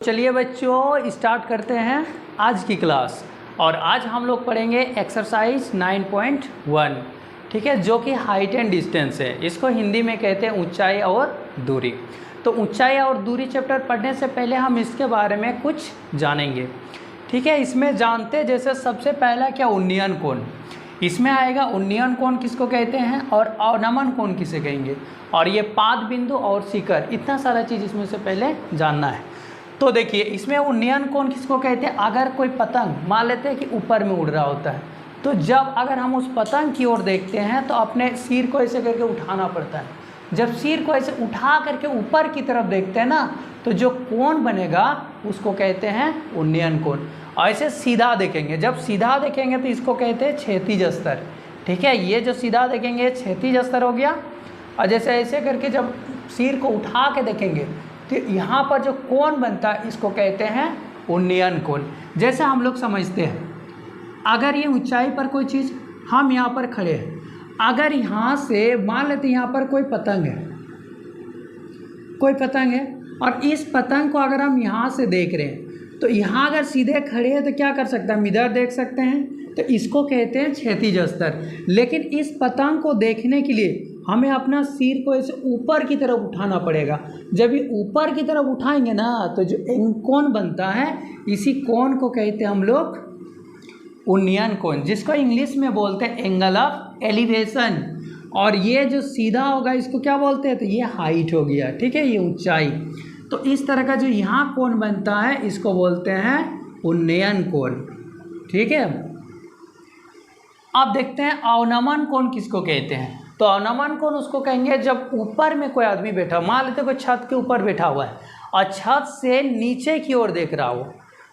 चलिए बच्चों स्टार्ट करते हैं आज की क्लास। और आज हम लोग पढ़ेंगे एक्सरसाइज 9.1, ठीक है, जो कि हाइट एंड डिस्टेंस है। इसको हिंदी में कहते हैं ऊंचाई और दूरी। तो ऊंचाई और दूरी चैप्टर पढ़ने से पहले हम इसके बारे में कुछ जानेंगे, ठीक है। इसमें जानते जैसे सबसे पहला क्या, उन्नयन कोण। इसमें आएगा उन्नयन कोण किसको कहते हैं और अवनमन कोण किसे कहेंगे, और ये पाद बिंदु और शिखर, इतना सारा चीज़ इसमें से पहले जानना है। तो देखिए इसमें उन्नयन कोण किसको कहते हैं, अगर कोई पतंग मान लेते हैं कि ऊपर में उड़ रहा होता है, तो जब अगर हम उस पतंग की ओर देखते हैं तो अपने सिर को ऐसे करके उठाना पड़ता है। जब सिर को ऐसे उठा करके ऊपर की तरफ देखते हैं ना, तो जो कोण बनेगा उसको कहते हैं उन्नयन कोण। ऐसे सीधा देखेंगे, जब सीधा देखेंगे तो इसको कहते हैं क्षैतिज स्तर, ठीक है। ये जो सीधा देखेंगे क्षैतिज स्तर हो गया। और जैसे ऐसे करके जब सिर को उठा के देखेंगे तो यहाँ पर जो कोण बनता है इसको कहते हैं उन्नयन कोण। जैसे हम लोग समझते हैं, अगर ये ऊंचाई पर कोई चीज़, हम यहाँ पर खड़े हैं, अगर यहाँ से मान लेते हैं यहाँ पर कोई पतंग है, कोई पतंग है, और इस पतंग को अगर हम यहाँ से देख रहे हैं तो यहाँ अगर सीधे खड़े हैं तो क्या कर सकते हैं, हम इधर देख सकते हैं, तो इसको कहते हैं क्षैतिज स्तर। लेकिन इस पतंग को देखने के लिए हमें अपना सिर को ऐसे ऊपर की तरफ उठाना पड़ेगा। जब ये ऊपर की तरफ उठाएंगे ना तो जो कोण बनता है, इसी कोण को कहते हैं हम लोग उन्नयन कोण, जिसको इंग्लिश में बोलते हैं एंगल ऑफ एलिवेशन। और ये जो सीधा होगा इसको क्या बोलते हैं, तो ये हाइट हो गया, ठीक है, ये ऊंचाई। तो इस तरह का जो यहाँ कोण बनता है इसको बोलते हैं उन्नयन कोण, ठीक है। अब देखते हैं अवनमन कोण किसको कहते हैं। तो अवनमन कोण उसको कहेंगे जब ऊपर में कोई आदमी बैठा, मान लेते कोई छत के ऊपर बैठा हुआ है और छत से नीचे की ओर देख रहा हो,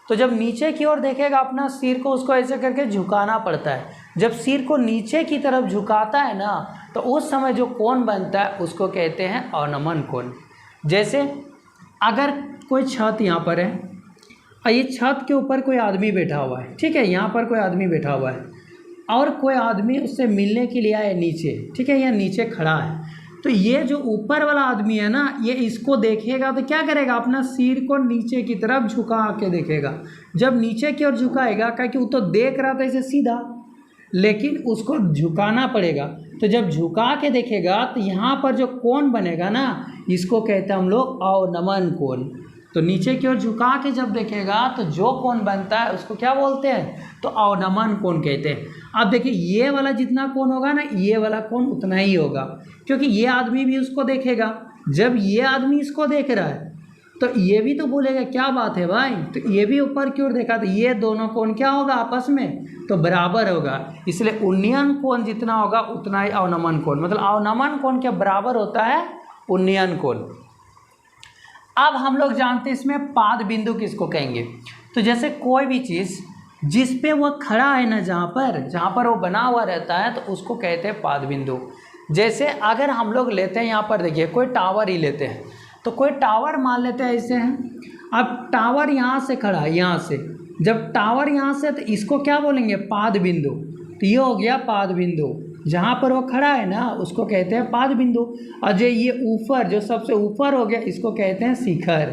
तो जब नीचे की ओर देखेगा अपना सिर को उसको ऐसे करके झुकाना पड़ता है। जब सिर को नीचे की तरफ झुकाता है ना तो उस समय जो कोण बनता है उसको कहते हैं अवनमन कोण। जैसे अगर कोई छत यहाँ पर है और ये छत के ऊपर कोई आदमी बैठा हुआ है, ठीक है, यहाँ पर कोई आदमी बैठा हुआ है और कोई आदमी उससे मिलने के लिए आया नीचे, ठीक है, यह नीचे खड़ा है, तो ये जो ऊपर वाला आदमी है ना, ये इसको देखेगा तो क्या करेगा, अपना सिर को नीचे की तरफ झुका के देखेगा। जब नीचे की ओर झुकाएगा, क्योंकि वो तो देख रहा था इसे सीधा, लेकिन उसको झुकाना पड़ेगा। तो जब झुका के देखेगा तो यहाँ पर जो कोण बनेगा ना, इसको कहते हैं हम लोग अवनमन कोण। तो नीचे की ओर झुका के जब देखेगा तो जो कोण बनता है उसको क्या बोलते हैं, तो अवनमन कोण कहते हैं। अब देखिए ये वाला जितना कोण होगा ना, ये वाला कोण उतना ही होगा, क्योंकि ये आदमी भी उसको देखेगा। जब ये आदमी इसको देख रहा है तो ये भी तो बोलेगा क्या बात है भाई, तो ये भी ऊपर की ओर देखा, तो ये दोनों कोण क्या होगा आपस में, तो बराबर होगा। इसलिए उन्नयन कोण जितना होगा उतना ही अवनमन कोण, मतलब अवनमन कोण के बराबर होता है उन्नयन कोण। अब हम लोग जानते हैं इसमें पाद बिंदु किसको कहेंगे। तो जैसे कोई भी चीज़ जिस पे वो खड़ा है ना, जहाँ पर वो बना हुआ रहता है, तो उसको कहते हैं पाद बिंदु। जैसे अगर हम लोग लेते हैं यहाँ पर देखिए कोई टावर ही लेते हैं, तो कोई टावर मान लेते हैं ऐसे हैं। अब टावर यहाँ से खड़ा है, यहाँ से जब टावर यहाँ से, तो इसको क्या बोलेंगे, पाद बिंदु। तो ये हो गया पाद बिंदु, जहाँ पर वो खड़ा है ना उसको कहते हैं पाद बिंदु। और जो ये ऊपर, जो सबसे ऊपर हो गया, इसको कहते हैं शिखर।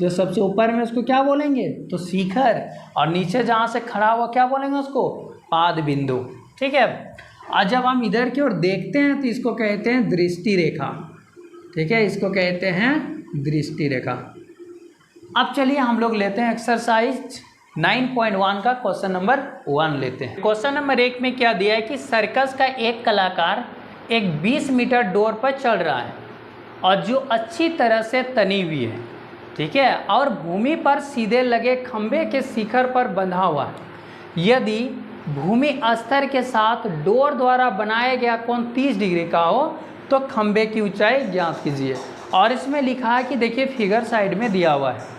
जो सबसे ऊपर में उसको क्या बोलेंगे, तो शिखर। और नीचे जहाँ से खड़ा हुआ क्या बोलेंगे उसको, पाद बिंदु, ठीक है। और जब हम इधर की ओर देखते हैं तो इसको कहते हैं दृष्टि रेखा, ठीक है, इसको कहते हैं दृष्टि रेखा। अब चलिए हम लोग लेते हैं एक्सरसाइज 9.1 का क्वेश्चन नंबर 1 लेते हैं। क्वेश्चन नंबर 1 में क्या दिया है कि सर्कस का एक कलाकार एक 20 मीटर डोर पर चढ़ रहा है और जो अच्छी तरह से तनी हुई है, ठीक है, और भूमि पर सीधे लगे खंभे के शिखर पर बंधा हुआ है। यदि भूमि स्तर के साथ डोर द्वारा बनाया गया कोण 30 डिग्री का हो तो खंभे की ऊंचाई ज्ञात कीजिए। और इसमें लिखा है कि देखिए फिगर साइड में दिया हुआ है।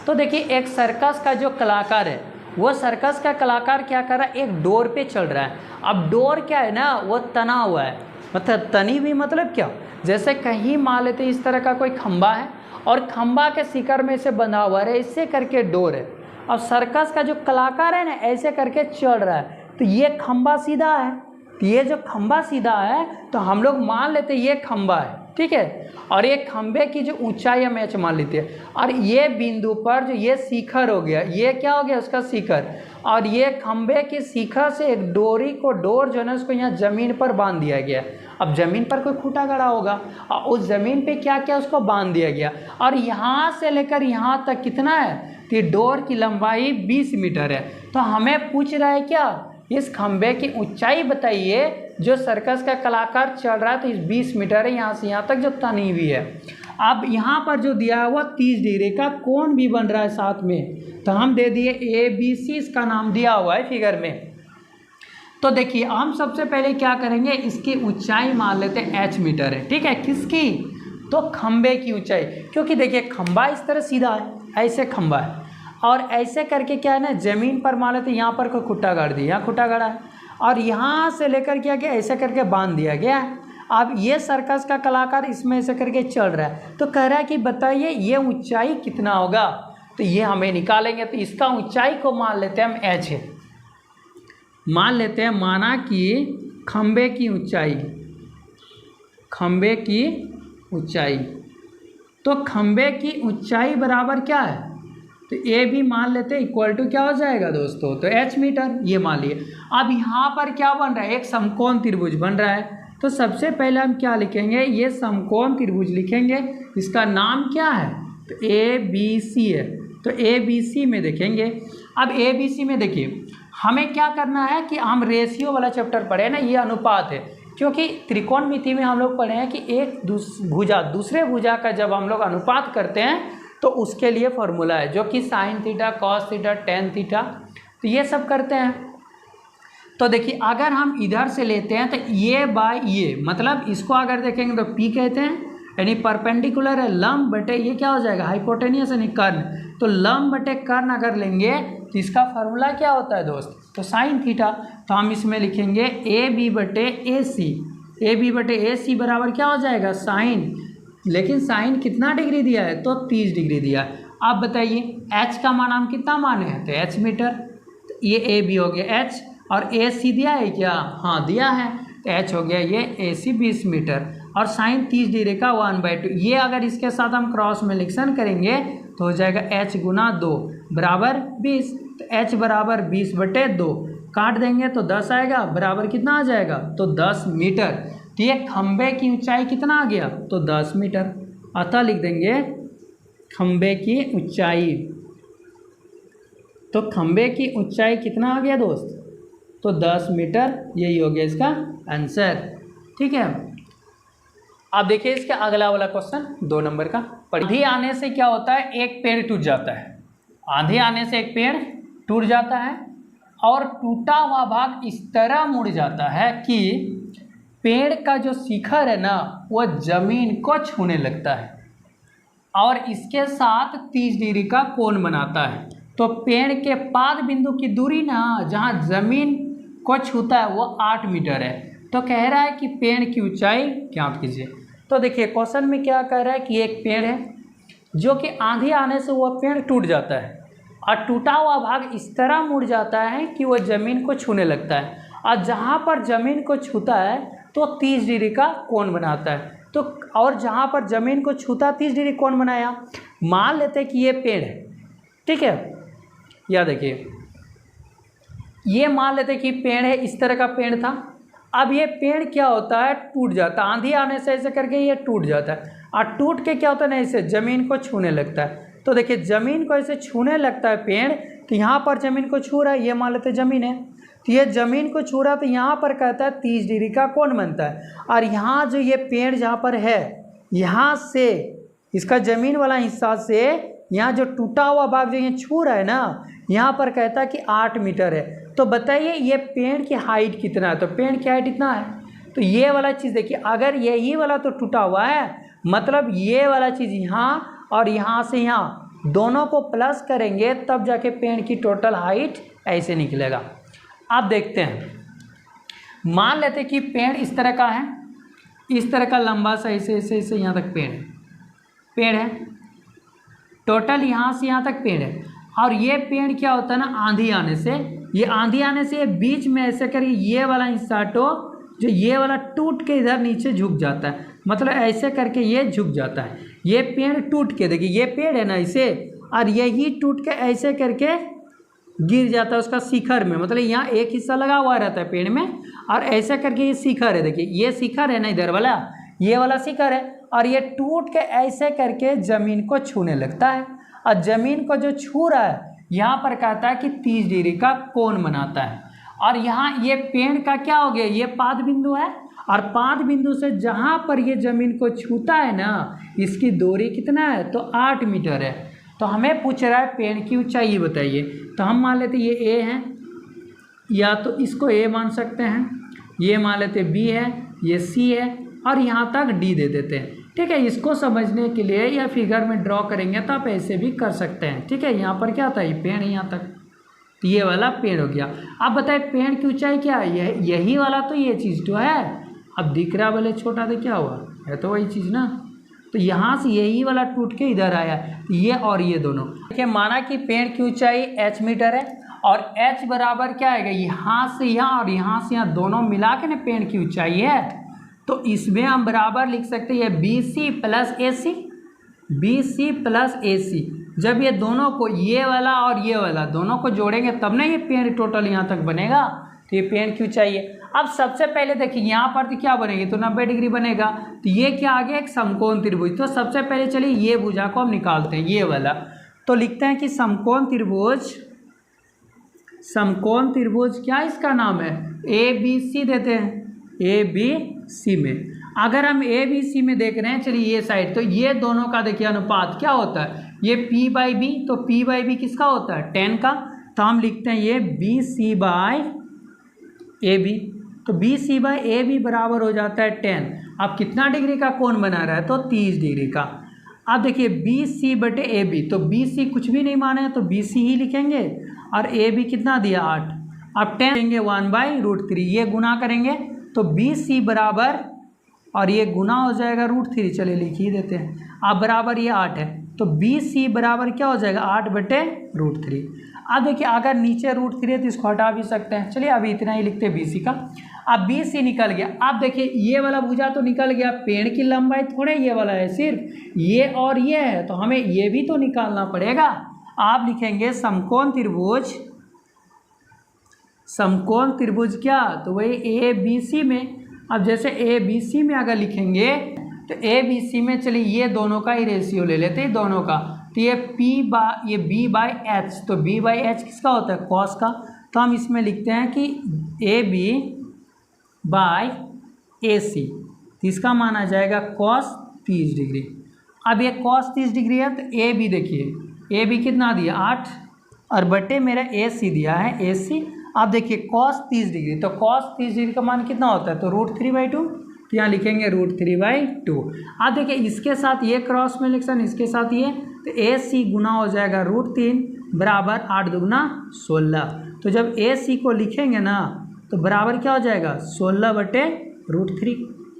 तो देखिए एक सर्कस का जो कलाकार है, वो सर्कस का कलाकार क्या कर रहा है, एक डोर पे चढ़ रहा है। अब डोर क्या है ना, वो तना हुआ है, मतलब तनी हुई मतलब क्या, जैसे कहीं मान लेते इस तरह का कोई खंबा है और खंबा के शिखर में से बंधा हुआ है, इससे करके डोर है। अब सर्कस का जो कलाकार है ना, ऐसे करके चढ़ रहा है, तो ये खंबा सीधा है, तो ये जो खंबा सीधा है तो हम लोग मान लेते ये खंबा है, ठीक है। और ये खंबे की जो ऊंचाई हम एच मान लेते हैं, और ये बिंदु पर जो ये शिखर हो गया, ये क्या हो गया उसका शिखर, और ये खंबे की शिखर से एक डोरी को, डोर जो है ना उसको यहाँ ज़मीन पर बांध दिया गया। अब ज़मीन पर कोई खूंटा गड़ा होगा और उस ज़मीन पे क्या क्या उसको बांध दिया गया, और यहाँ से लेकर यहाँ तक कितना है कि डोर की लंबाई 20 मीटर है। तो हमें पूछ रहा है क्या, इस खंबे की ऊंचाई बताइए, जो सर्कस का कलाकार चल रहा है तो इस 20 मीटर है, यहाँ से यहाँ तक जो तनी हुई है। अब यहाँ पर जो दिया हुआ 30 डिग्री का कोण भी बन रहा है साथ में, तो हम दे दिए ABC, इसका नाम दिया हुआ है फिगर में। तो देखिए हम सबसे पहले क्या करेंगे, इसकी ऊंचाई मान लेते हैं h मीटर है, ठीक है। किसकी, तो खंबे की ऊंचाई, क्योंकि देखिए खंबा इस तरह सीधा है, ऐसे खंबा है, और ऐसे करके क्या है ना ज़मीन पर मान लेते हैं, यहाँ पर कोई खुट्टा गाड़ दिया, यहाँ खुट्टा गाड़ा है, और यहाँ से लेकर क्या गया, ऐसे करके बांध दिया गया है। अब ये सर्कस का कलाकार इसमें ऐसे करके चल रहा है, तो कह रहा है कि बताइए ये ऊंचाई कितना होगा, तो ये हमें निकालेंगे। तो इसका ऊंचाई को मान लेते हैं हम h है, मान लेते हैं, माना कि खंबे की ऊंचाई, खंबे की ऊंचाई, तो खंबे की ऊंचाई बराबर क्या है, तो ए भी मान लेते हैं इक्वल टू क्या हो जाएगा दोस्तों, तो h मीटर, ये मान लिए। अब यहाँ पर क्या बन रहा है, एक समकोण त्रिभुज बन रहा है, तो सबसे पहले हम क्या लिखेंगे, ये समकोण त्रिभुज लिखेंगे, इसका नाम क्या है, तो ABC है। तो ABC में देखेंगे, अब ABC में देखिए हमें क्या करना है कि हम रेशियो वाला चैप्टर पढ़े ना, ये अनुपात है, क्योंकि त्रिकोणमिति में हम लोग पढ़े हैं कि एक भुजा दूसरे भुजा का जब हम लोग अनुपात करते हैं तो उसके लिए फॉर्मूला है, जो कि sine theta, cos theta, tan theta, तो ये सब करते हैं। तो देखिए अगर हम इधर से लेते हैं तो ये बाय ये, मतलब इसको अगर देखेंगे तो P कहते हैं, यानी परपेंडिकुलर है, लंब बटे ये क्या हो जाएगा, हाइपोटेनियस यानी कर्ण। तो लंब बटे कर्ण अगर लेंगे तो इसका फार्मूला क्या होता है दोस्त, तो साइन थीटा। तो हम इसमें लिखेंगे AB बटे AC, AB बटे AC बराबर क्या हो जाएगा, साइन, लेकिन साइन कितना डिग्री दिया है, तो 30 डिग्री दिया है। आप बताइए h का मान हम कितना माने हैं, तो h मीटर, तो ये AB हो गया h, और AC दिया है क्या, हाँ दिया है, तो h हो गया ये AC 20 मीटर, और साइन 30 डिग्री का 1/2। ये अगर इसके साथ हम क्रॉस मल्टीप्लिकेशन करेंगे तो हो जाएगा h गुना 2 बराबर 20, तो h बराबर 20/2, काट देंगे तो 10 आएगा, बराबर कितना आ जाएगा, तो 10 मीटर। तो ये खंबे की ऊंचाई कितना आ गया, तो 10 मीटर। अतः लिख देंगे खंबे की ऊंचाई, तो खंबे की ऊंचाई कितना आ गया दोस्त, तो 10 मीटर, यही हो गया इसका आंसर, ठीक है। अब देखिए इसका अगला वाला क्वेश्चन 2 नंबर का, आंधी आने से क्या होता है, एक पेड़ टूट जाता है, आंधी आने से एक पेड़ टूट जाता है, और टूटा हुआ भाग इस तरह मुड़ जाता है कि पेड़ का जो शिखर है ना वो जमीन को छूने लगता है, और इसके साथ 30 डिग्री का कोण बनाता है। तो पेड़ के पाद बिंदु की दूरी ना जहाँ जमीन को छूता है वो 8 मीटर है। तो कह रहा है कि पेड़ की ऊंचाई ज्ञात कीजिए। तो देखिए क्वेश्चन में क्या कह रहा है कि एक पेड़ है जो कि आंधी आने से वो पेड़ टूट जाता है, और टूटा हुआ भाग इस तरह मुड़ जाता है कि वो ज़मीन को छूने लगता है, और जहाँ पर ज़मीन को छूता है तो 30 डिग्री का कोण बनाता है। तो और जहाँ पर ज़मीन को छूता 30 डिग्री कोण बनाया, मान लेते हैं कि ये पेड़ है, ठीक है, या देखिए ये मान लेते हैं कि पेड़ है, इस तरह का पेड़ था। अब ये पेड़ क्या होता है, टूट जाता है, आंधी आने से ऐसे करके ये टूट जाता है, और टूट के क्या होता है ना, ऐसे ज़मीन को छूने लगता है। तो देखिए ज़मीन को ऐसे छूने लगता है पेड़, तो यहाँ पर ज़मीन को छू रहा है, ये मान लेते हैं ज़मीन है, तो ये ज़मीन को छू रहा, तो यहाँ पर कहता है 30 डिग्री का कोण बनता है। और यहाँ जो ये पेड़ जहाँ पर है, यहाँ से इसका ज़मीन वाला हिस्सा से यहाँ जो टूटा हुआ भाग जो ये छू रहा है ना, यहाँ पर कहता है कि 8 मीटर है। तो बताइए ये पेड़ की हाइट कितना है, तो पेड़ की हाइट इतना है। तो ये वाला चीज़ देखिए, अगर यही वाला तो टूटा हुआ है, मतलब ये वाला चीज़ यहाँ और यहाँ से यहाँ दोनों को प्लस करेंगे तब जाके पेड़ की टोटल हाइट ऐसे निकलेगा। आप देखते हैं, मान लेते कि पेड़ इस तरह का है, इस तरह का लंबा सा ऐसे ऐसे ऐसे यहाँ तक पेड़ है, टोटल यहाँ से यहाँ तक पेड़ है। और ये पेड़ क्या होता है ना, आंधी आने से, ये आंधी आने से ये बीच में ऐसे करके ये वाला हिस्सा जो ये वाला टूट के इधर नीचे झुक जाता है। मतलब ऐसे करके ये झुक जाता है। ये पेड़ टूट के, देखिए ये पेड़ है ना इसे, और यही टूट के ऐसे करके गिर जाता है उसका शिखर में। मतलब यहाँ एक हिस्सा लगा हुआ रहता है पेड़ में, और ऐसे करके ये शिखर है, देखिए ये शिखर है ना इधर वाला, ये वाला शिखर है, और ये टूट के ऐसे करके ज़मीन को छूने लगता है। और ज़मीन को जो छू रहा है यहाँ पर कहता है कि 30 डिग्री का कोण बनाता है। और यहाँ ये पेड़ का क्या हो गया, ये पाद बिंदु है, और पाद बिंदु से जहाँ पर ये ज़मीन को छूता है ना, इसकी दूरी कितना है, तो 8 मीटर है। तो हमें पूछ रहा है पेड़ की ऊंचाई बताइए। तो हम मान लेते ये ए है, या तो इसको ए मान सकते हैं, ये मान लेते बी है, ये सी है, और यहाँ तक डी दे देते हैं। ठीक है, इसको समझने के लिए या फिगर में ड्रॉ करेंगे तो आप ऐसे भी कर सकते हैं। ठीक है, यहाँ पर क्या था, ये पेड़ यहाँ तक, तो ये वाला पेड़ हो गया। अब बताए पेड़ की ऊंचाई क्या है, यही वाला तो ये चीज़ तो है। अब दिख रहा वाले छोटा तो क्या हुआ, है तो वही चीज़ ना। तो यहाँ से यही वाला टूट के इधर आया, ये और ये दोनों। देखिए माना कि पेड़ की ऊंचाई h मीटर है, और h बराबर क्या आएगा, यहाँ से यहाँ और यहाँ से यहाँ दोनों मिला के ना पेड़ की ऊंचाई है। तो इसमें हम बराबर लिख सकते हैं BC plus AC, BC plus AC। जब ये दोनों को, ये वाला और ये वाला दोनों को जोड़ेंगे तब ना ये पेड़ टोटल यहाँ तक बनेगा। तो ये पेड़ की ऊंचाई है। अब सबसे पहले देखिए यहाँ पर तो क्या बनेगी, तो 90 डिग्री बनेगा। तो ये क्या आ गया, एक समकोण त्रिभुज। तो सबसे पहले चलिए ये भुजा को हम निकालते हैं, ये वाला। तो लिखते हैं कि समकोण त्रिभुज, समकोण त्रिभुज क्या इसका नाम है, ABC देते हैं। ABC में अगर हम ABC में देख रहे हैं, चलिए ये साइड, तो ये दोनों का देखिए अनुपात क्या होता है, ये P/B। तो P/B किसका होता है, 10 का। तो हम लिखते हैं ये BC/AB। तो BC/AB बराबर हो जाता है 10। अब कितना डिग्री का कोण बना रहा है, तो 30 डिग्री का। अब देखिए BC/AB, तो BC कुछ भी नहीं माने तो BC ही लिखेंगे, और AB कितना दिया 8। अब 10 देंगे 1/√3, ये गुना करेंगे तो BC बराबर, और ये गुना हो जाएगा √3, चलिए लिख ही देते हैं। अब बराबर ये 8 है, तो BC बराबर क्या हो जाएगा 8/√3। अब देखिए अगर नीचे √3 है तो इसको हटा भी सकते हैं। चलिए अभी इतना ही लिखते हैं BC का। अब BC निकल गया। अब देखिए ये वाला भुजा तो निकल गया, पेड़ की लंबाई थोड़े ये वाला है, सिर्फ ये और ये है, तो हमें ये भी तो निकालना पड़ेगा। आप लिखेंगे समकोण त्रिभुज, समकोण त्रिभुज क्या, तो वही ABC में। अब जैसे ABC में अगर लिखेंगे तो ABC में चलिए ये दोनों का ही रेशियो ले लेते हैं, दोनों का। तो ये B/H, तो B/H किसका होता है, cos का। तो हम इसमें लिखते हैं कि AB/AC, तो इसका माना जाएगा cos 30 डिग्री। अब ये cos 30 डिग्री है, तो AB देखिए, AB कितना दिया 8, और बटे मेरा AC दिया है AC। अब देखिए cos 30 डिग्री, तो cos 30 डिग्री का मान कितना होता है, तो √3/2। तो यहाँ लिखेंगे √3/2। अब देखिए इसके साथ ये क्रॉस मल्टीप्लिकेशन, इसके साथ ये, तो AC गुना हो जाएगा √3 बराबर 8 दूगुना 16। तो जब AC को लिखेंगे ना तो बराबर क्या हो जाएगा 16/√3,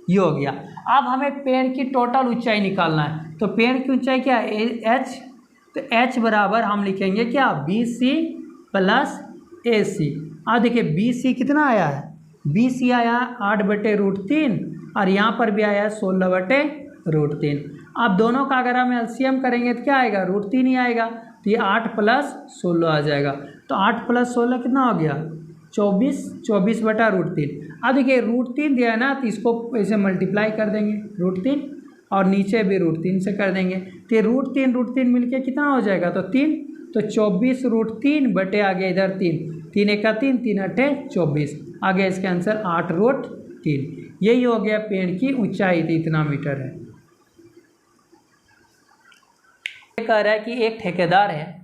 ये हो गया। अब हमें पेड़ की टोटल ऊंचाई निकालना है। तो पेड़ की ऊंचाई क्या है, H। तो H बराबर हम लिखेंगे क्या, BC प्लस AC। अब देखिए BC कितना आया है, BC आया 8/√3, और यहाँ पर भी आया है 16/√3। अब दोनों का अगर हम एलसीएम करेंगे तो क्या आएगा, √3 ही आएगा। तो ये 8 + 16 आ जाएगा। तो 8 + 16 कितना हो गया, 24, 24/√3। अब देखिए √3 दिया है ना, तो इसको ऐसे मल्टीप्लाई कर देंगे √3, और नीचे भी √3 से कर देंगे। तो ये √3 मिलके कितना हो जाएगा, तो 3। तो 24√3 बटे आ गया इधर 3, 3 × 3, 3 × 8 24, आ गया इसका आंसर 8√3। यही हो गया पेड़ की ऊंचाई, तो इतना मीटर है। कह रहा है कि एक ठेकेदार है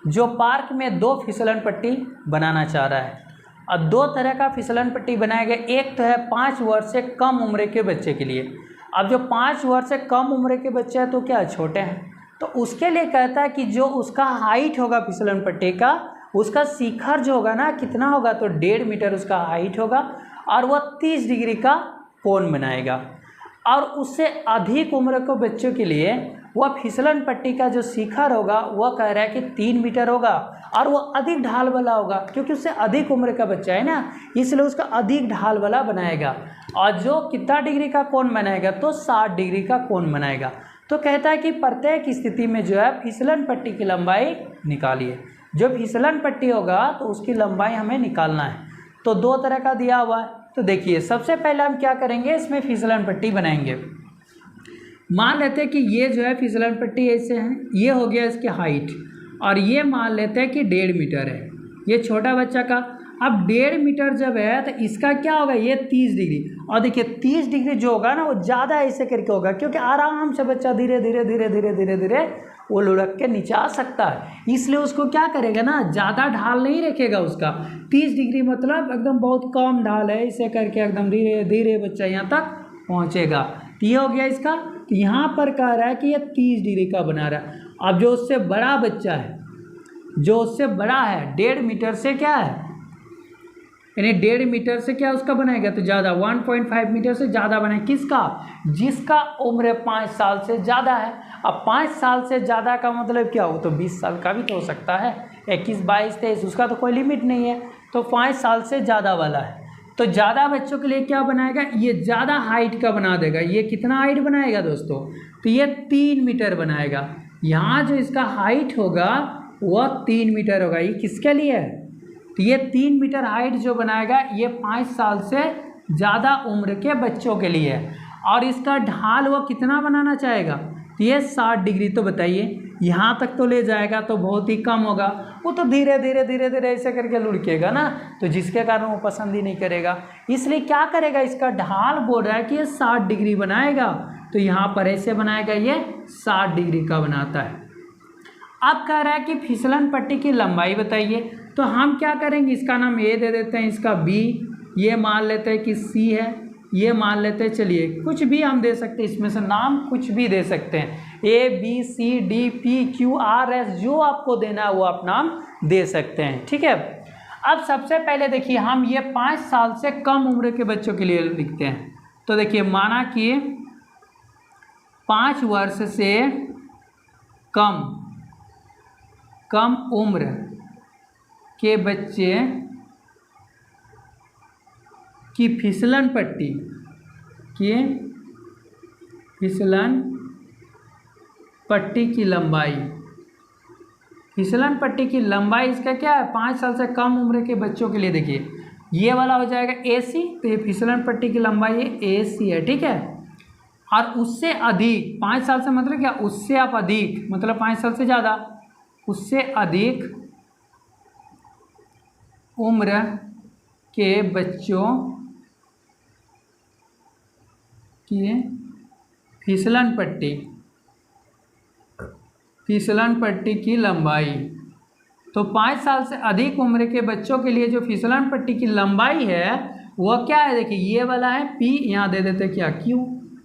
जो पार्क में 2 फिसलन पट्टी बनाना चाह रहा है। अब 2 तरह का फिसलन पट्टी बनाया गया। एक तो है 5 वर्ष से कम उम्र के बच्चे के लिए। अब जो 5 वर्ष से कम उम्र के बच्चे हैं तो क्या छोटे हैं, तो उसके लिए कहता है कि जो उसका हाइट होगा फिसलन पट्टी का, उसका शिखर जो होगा ना कितना होगा, तो 1.5 मीटर उसका हाइट होगा, और वह 30 डिग्री का कोण बनाएगा। और उससे अधिक उम्र के बच्चों के लिए वह फिसलन पट्टी का जो शिखर होगा वह कह रहा है कि 3 मीटर होगा, और वह अधिक ढाल वाला होगा, क्योंकि उससे अधिक उम्र का बच्चा है ना, इसलिए उसका अधिक ढाल वाला बनाएगा। और जो कितना डिग्री का कोण बनाएगा, तो 60 डिग्री का कोण बनाएगा। तो कहता है कि प्रत्येक स्थिति में जो है फिसलन पट्टी की लंबाई निकालिए। जो फिसलन पट्टी होगा तो उसकी लंबाई हमें निकालना है। तो दो तरह का दिया हुआ है। तो देखिए सबसे पहले हम क्या करेंगे, इसमें फिसलन पट्टी बनाएंगे। मान लेते हैं कि ये जो है फिसलन पट्टी ऐसे है, ये हो गया इसकी हाइट, और ये मान लेते हैं कि 1.5 मीटर है, ये छोटा बच्चा का। अब 1.5 मीटर जब है तो इसका क्या होगा, ये 30 डिग्री। और देखिए 30 डिग्री जो होगा ना वो ज़्यादा ऐसे करके होगा, क्योंकि आराम से बच्चा धीरे धीरे धीरे धीरे धीरे धीरे वो लुढ़क के नीचे आ सकता है। इसलिए उसको क्या करेगा ना, ज़्यादा ढाल नहीं रखेगा उसका। 30 डिग्री मतलब एकदम बहुत कम ढाल है, इसे करके एकदम धीरे धीरे बच्चा यहाँ तक पहुँचेगा। तो ये हो गया इसका। तो यहाँ पर कह रहा है कि ये 30 डिग्री का बना रहा है। अब जो उससे बड़ा बच्चा है, जो उससे बड़ा है 1.5 मीटर से क्या है, यानी 1.5 मीटर से क्या उसका बनाएगा, तो ज़्यादा 1.5 मीटर से ज़्यादा बनाए। किसका, जिसका उम्र 5 साल से ज़्यादा है। अब 5 साल से ज़्यादा का मतलब क्या हो, तो 20 साल का भी तो हो सकता है, 21, 22, 23, उसका तो कोई लिमिट नहीं है। तो 5 साल से ज़्यादा वाला है। तो ज़्यादा बच्चों के लिए क्या बनाएगा, ये ज़्यादा हाइट का बना देगा। ये कितना हाइट बनाएगा दोस्तों, तो ये 3 मीटर बनाएगा। यहाँ जो इसका हाइट होगा वह 3 मीटर होगा। ये किसके लिए है, तो ये 3 मीटर हाइट जो बनाएगा ये 5 साल से ज़्यादा उम्र के बच्चों के लिए है। और इसका ढाल वो कितना बनाना चाहेगा, तो ये 60 डिग्री। तो बताइए यहाँ तक तो ले जाएगा तो बहुत ही कम होगा, वो तो धीरे धीरे धीरे धीरे ऐसे करके लुढ़केगा ना, तो जिसके कारण वो पसंद ही नहीं करेगा। इसलिए क्या करेगा, इसका ढाल बोल रहा है कि ये 60 डिग्री बनाएगा, तो यहाँ पर ऐसे बनाएगा, ये 60 डिग्री का बनाता है। अब कह रहा है कि फिसलन पट्टी की लंबाई बताइए। तो हम क्या करेंगे, इसका नाम ए दे देते हैं, इसका बी, ये मान लेते हैं कि सी है, ये मान लेते हैं, चलिए कुछ भी हम दे सकते हैं, इसमें से नाम कुछ भी दे सकते हैं, A B C D P Q R S, जो आपको देना है वो आप नाम दे सकते हैं। ठीक है। अब सबसे पहले देखिए हम ये 5 साल से कम उम्र के बच्चों के लिए लिखते हैं। तो देखिए माना कि 5 वर्ष से कम उम्र के बच्चे की फिसलन पट्टी की लंबाई, फिसलन पट्टी की लंबाई इसका क्या है, 5 साल से कम उम्र के बच्चों के लिए देखिए ये वाला हो जाएगा AC, तो ये फिसलन पट्टी की लंबाई AC है। ठीक है। और उससे अधिक 5 साल से मतलब क्या, उससे आप अधिक मतलब 5 साल से ज़्यादा, उससे अधिक उम्र के बच्चों की फिसलन पट्टी की लंबाई। तो 5 साल से अधिक उम्र के बच्चों के लिए जो फिसलन पट्टी की लंबाई है वह क्या है, देखिए ये वाला है P, यहाँ दे देते क्या Q,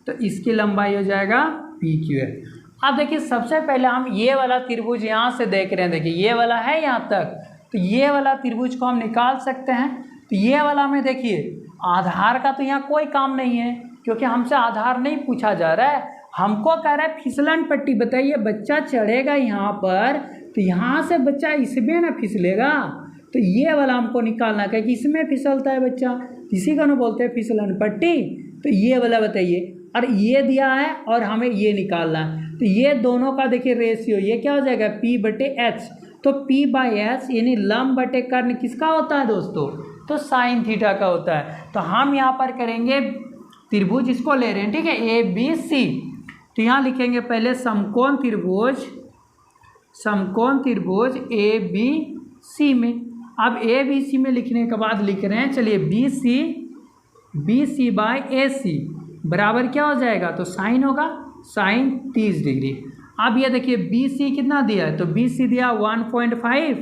तो इसकी लंबाई हो जाएगा PQ है। अब देखिए सबसे पहले हम ये वाला त्रिभुज यहाँ से देख रहे हैं, देखिए ये वाला है यहाँ तक, तो ये वाला त्रिभुज को हम निकाल सकते हैं। तो ये वाला में देखिए आधार का तो यहाँ कोई काम नहीं है, क्योंकि हमसे आधार नहीं पूछा जा रहा है, हमको कह रहा है फिसलन पट्टी बताइए। बच्चा चढ़ेगा यहाँ पर, तो यहाँ से बच्चा इसमें ना फिसलेगा, तो ये वाला हमको निकालना है कि इसमें फिसलता है बच्चा, इसी का ना बोलते हैं फिसलन पट्टी। तो ये वाला बताइए, और ये दिया है और हमें ये निकालना है। तो ये दोनों का देखिए रेशियो, ये क्या हो जाएगा P/H। तो P/H यानी लंब बटे कर्ण किसका होता है दोस्तों, तो साइन थीटा का होता है। तो हम यहाँ पर करेंगे त्रिभुज, इसको ले रहे हैं, ठीक है, ABC। तो यहाँ लिखेंगे पहले समकोण त्रिभुज ABC में। अब ABC में लिखने के बाद लिख रहे हैं, चलिए BC/AC बराबर क्या हो जाएगा, तो साइन होगा, साइन 30 डिग्री। अब ये देखिए BC कितना दिया है, तो BC दिया 1.5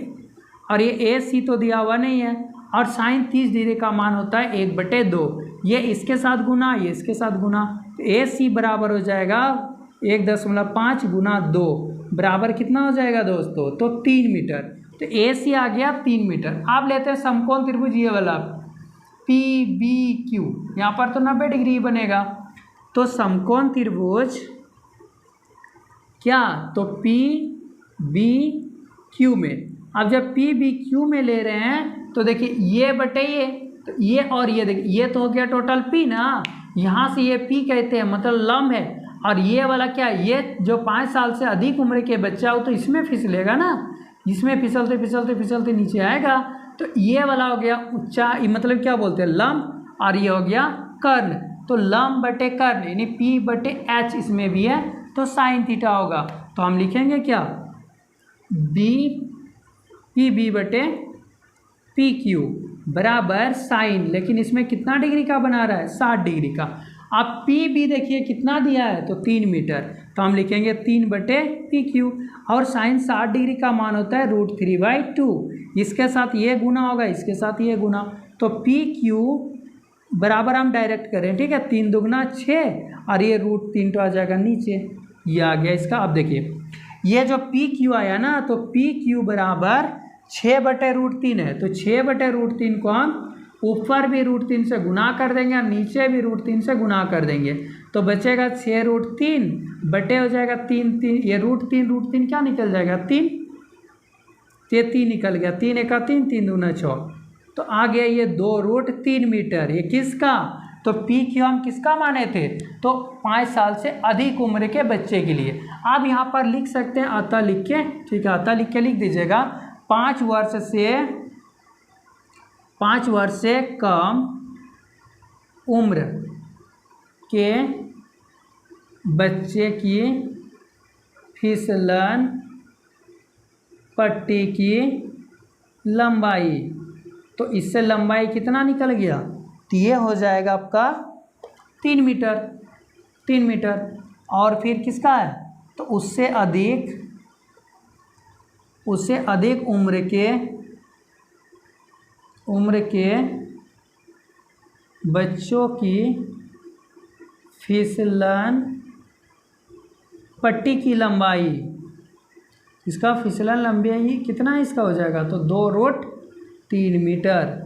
और ये AC तो दिया हुआ नहीं है, और साइन 30 डिग्री का मान होता है 1/2। ये इसके साथ गुना, ये इसके साथ गुना, तो AC बराबर हो जाएगा 1.5 गुना 2 बराबर कितना हो जाएगा दोस्तों, तो 3 मीटर। तो AC आ गया 3 मीटर। आप लेते हैं समकोण त्रिभुज ये वाला PBQ, यहाँ पर तो 90 डिग्री बनेगा। तो समकोण त्रिभुज क्या, तो PBQ में, अब जब PBQ में ले रहे हैं तो देखिए ये बटे तो ये और ये देखिए, ये तो हो गया टोटल पी ना, यहाँ से ये पी कहते हैं मतलब लंब है। और ये वाला क्या है, ये जो 5 साल से अधिक उम्र के बच्चा हो तो इसमें फिसलेगा ना, इसमें फिसलते फिसलते फिसलते नीचे आएगा। तो ये वाला हो गया ऊंचाई, मतलब क्या बोलते हैं लंब, और ये हो गया कर्ण। तो लंब बटे कर्ण यानी पी बटे एच इसमें भी है, तो साइन थीटा होगा। तो हम लिखेंगे क्या, बी पी बी बटे पी क्यू बराबर साइन, लेकिन इसमें कितना डिग्री का बना रहा है, 60 डिग्री का। अब पी बी देखिए कितना दिया है, तो 3 मीटर, तो हम लिखेंगे 3 बटे पी क्यू। और साइन 60 डिग्री का मान होता है √3/2। इसके साथ ये गुना होगा, इसके साथ ये गुना, तो पी क्यू बराबर हम डायरेक्ट करें, ठीक है, 3 दुगना 6 और ये √3 तो आ जाएगा नीचे, ये आ गया इसका। अब देखिए ये जो पी क्यू आया ना, तो पी क्यू बराबर 6 बटे √3 है, तो 6 बटे √3 को हम ऊपर भी √3 से गुना कर देंगे और नीचे भी √3 से गुना कर देंगे, तो बचेगा 6√3 बटे हो जाएगा 3 ये √3 क्या निकल जाएगा 3, ये 3 निकल गया, 3 एका 3, 3 दूना 6, तो आ गया ये 2√3 मीटर। ये किसका, तो पी क्यू हम किसका माने थे, तो 5 साल से अधिक उम्र के बच्चे के लिए। आप यहाँ पर लिख सकते हैं अतः लिख के, ठीक है, अतः लिख के लिख दीजिएगा 5 वर्ष से कम उम्र के बच्चे की फिसलन पट्टी की लंबाई, तो इससे लंबाई कितना निकल गया, तो ये हो जाएगा आपका 3 मीटर। और फिर किसका है, तो उससे अधिक उम्र के बच्चों की फिसलन पट्टी की लंबाई, इसका फिसलन लंबाई कितना इसका हो जाएगा, तो 2√3 मीटर,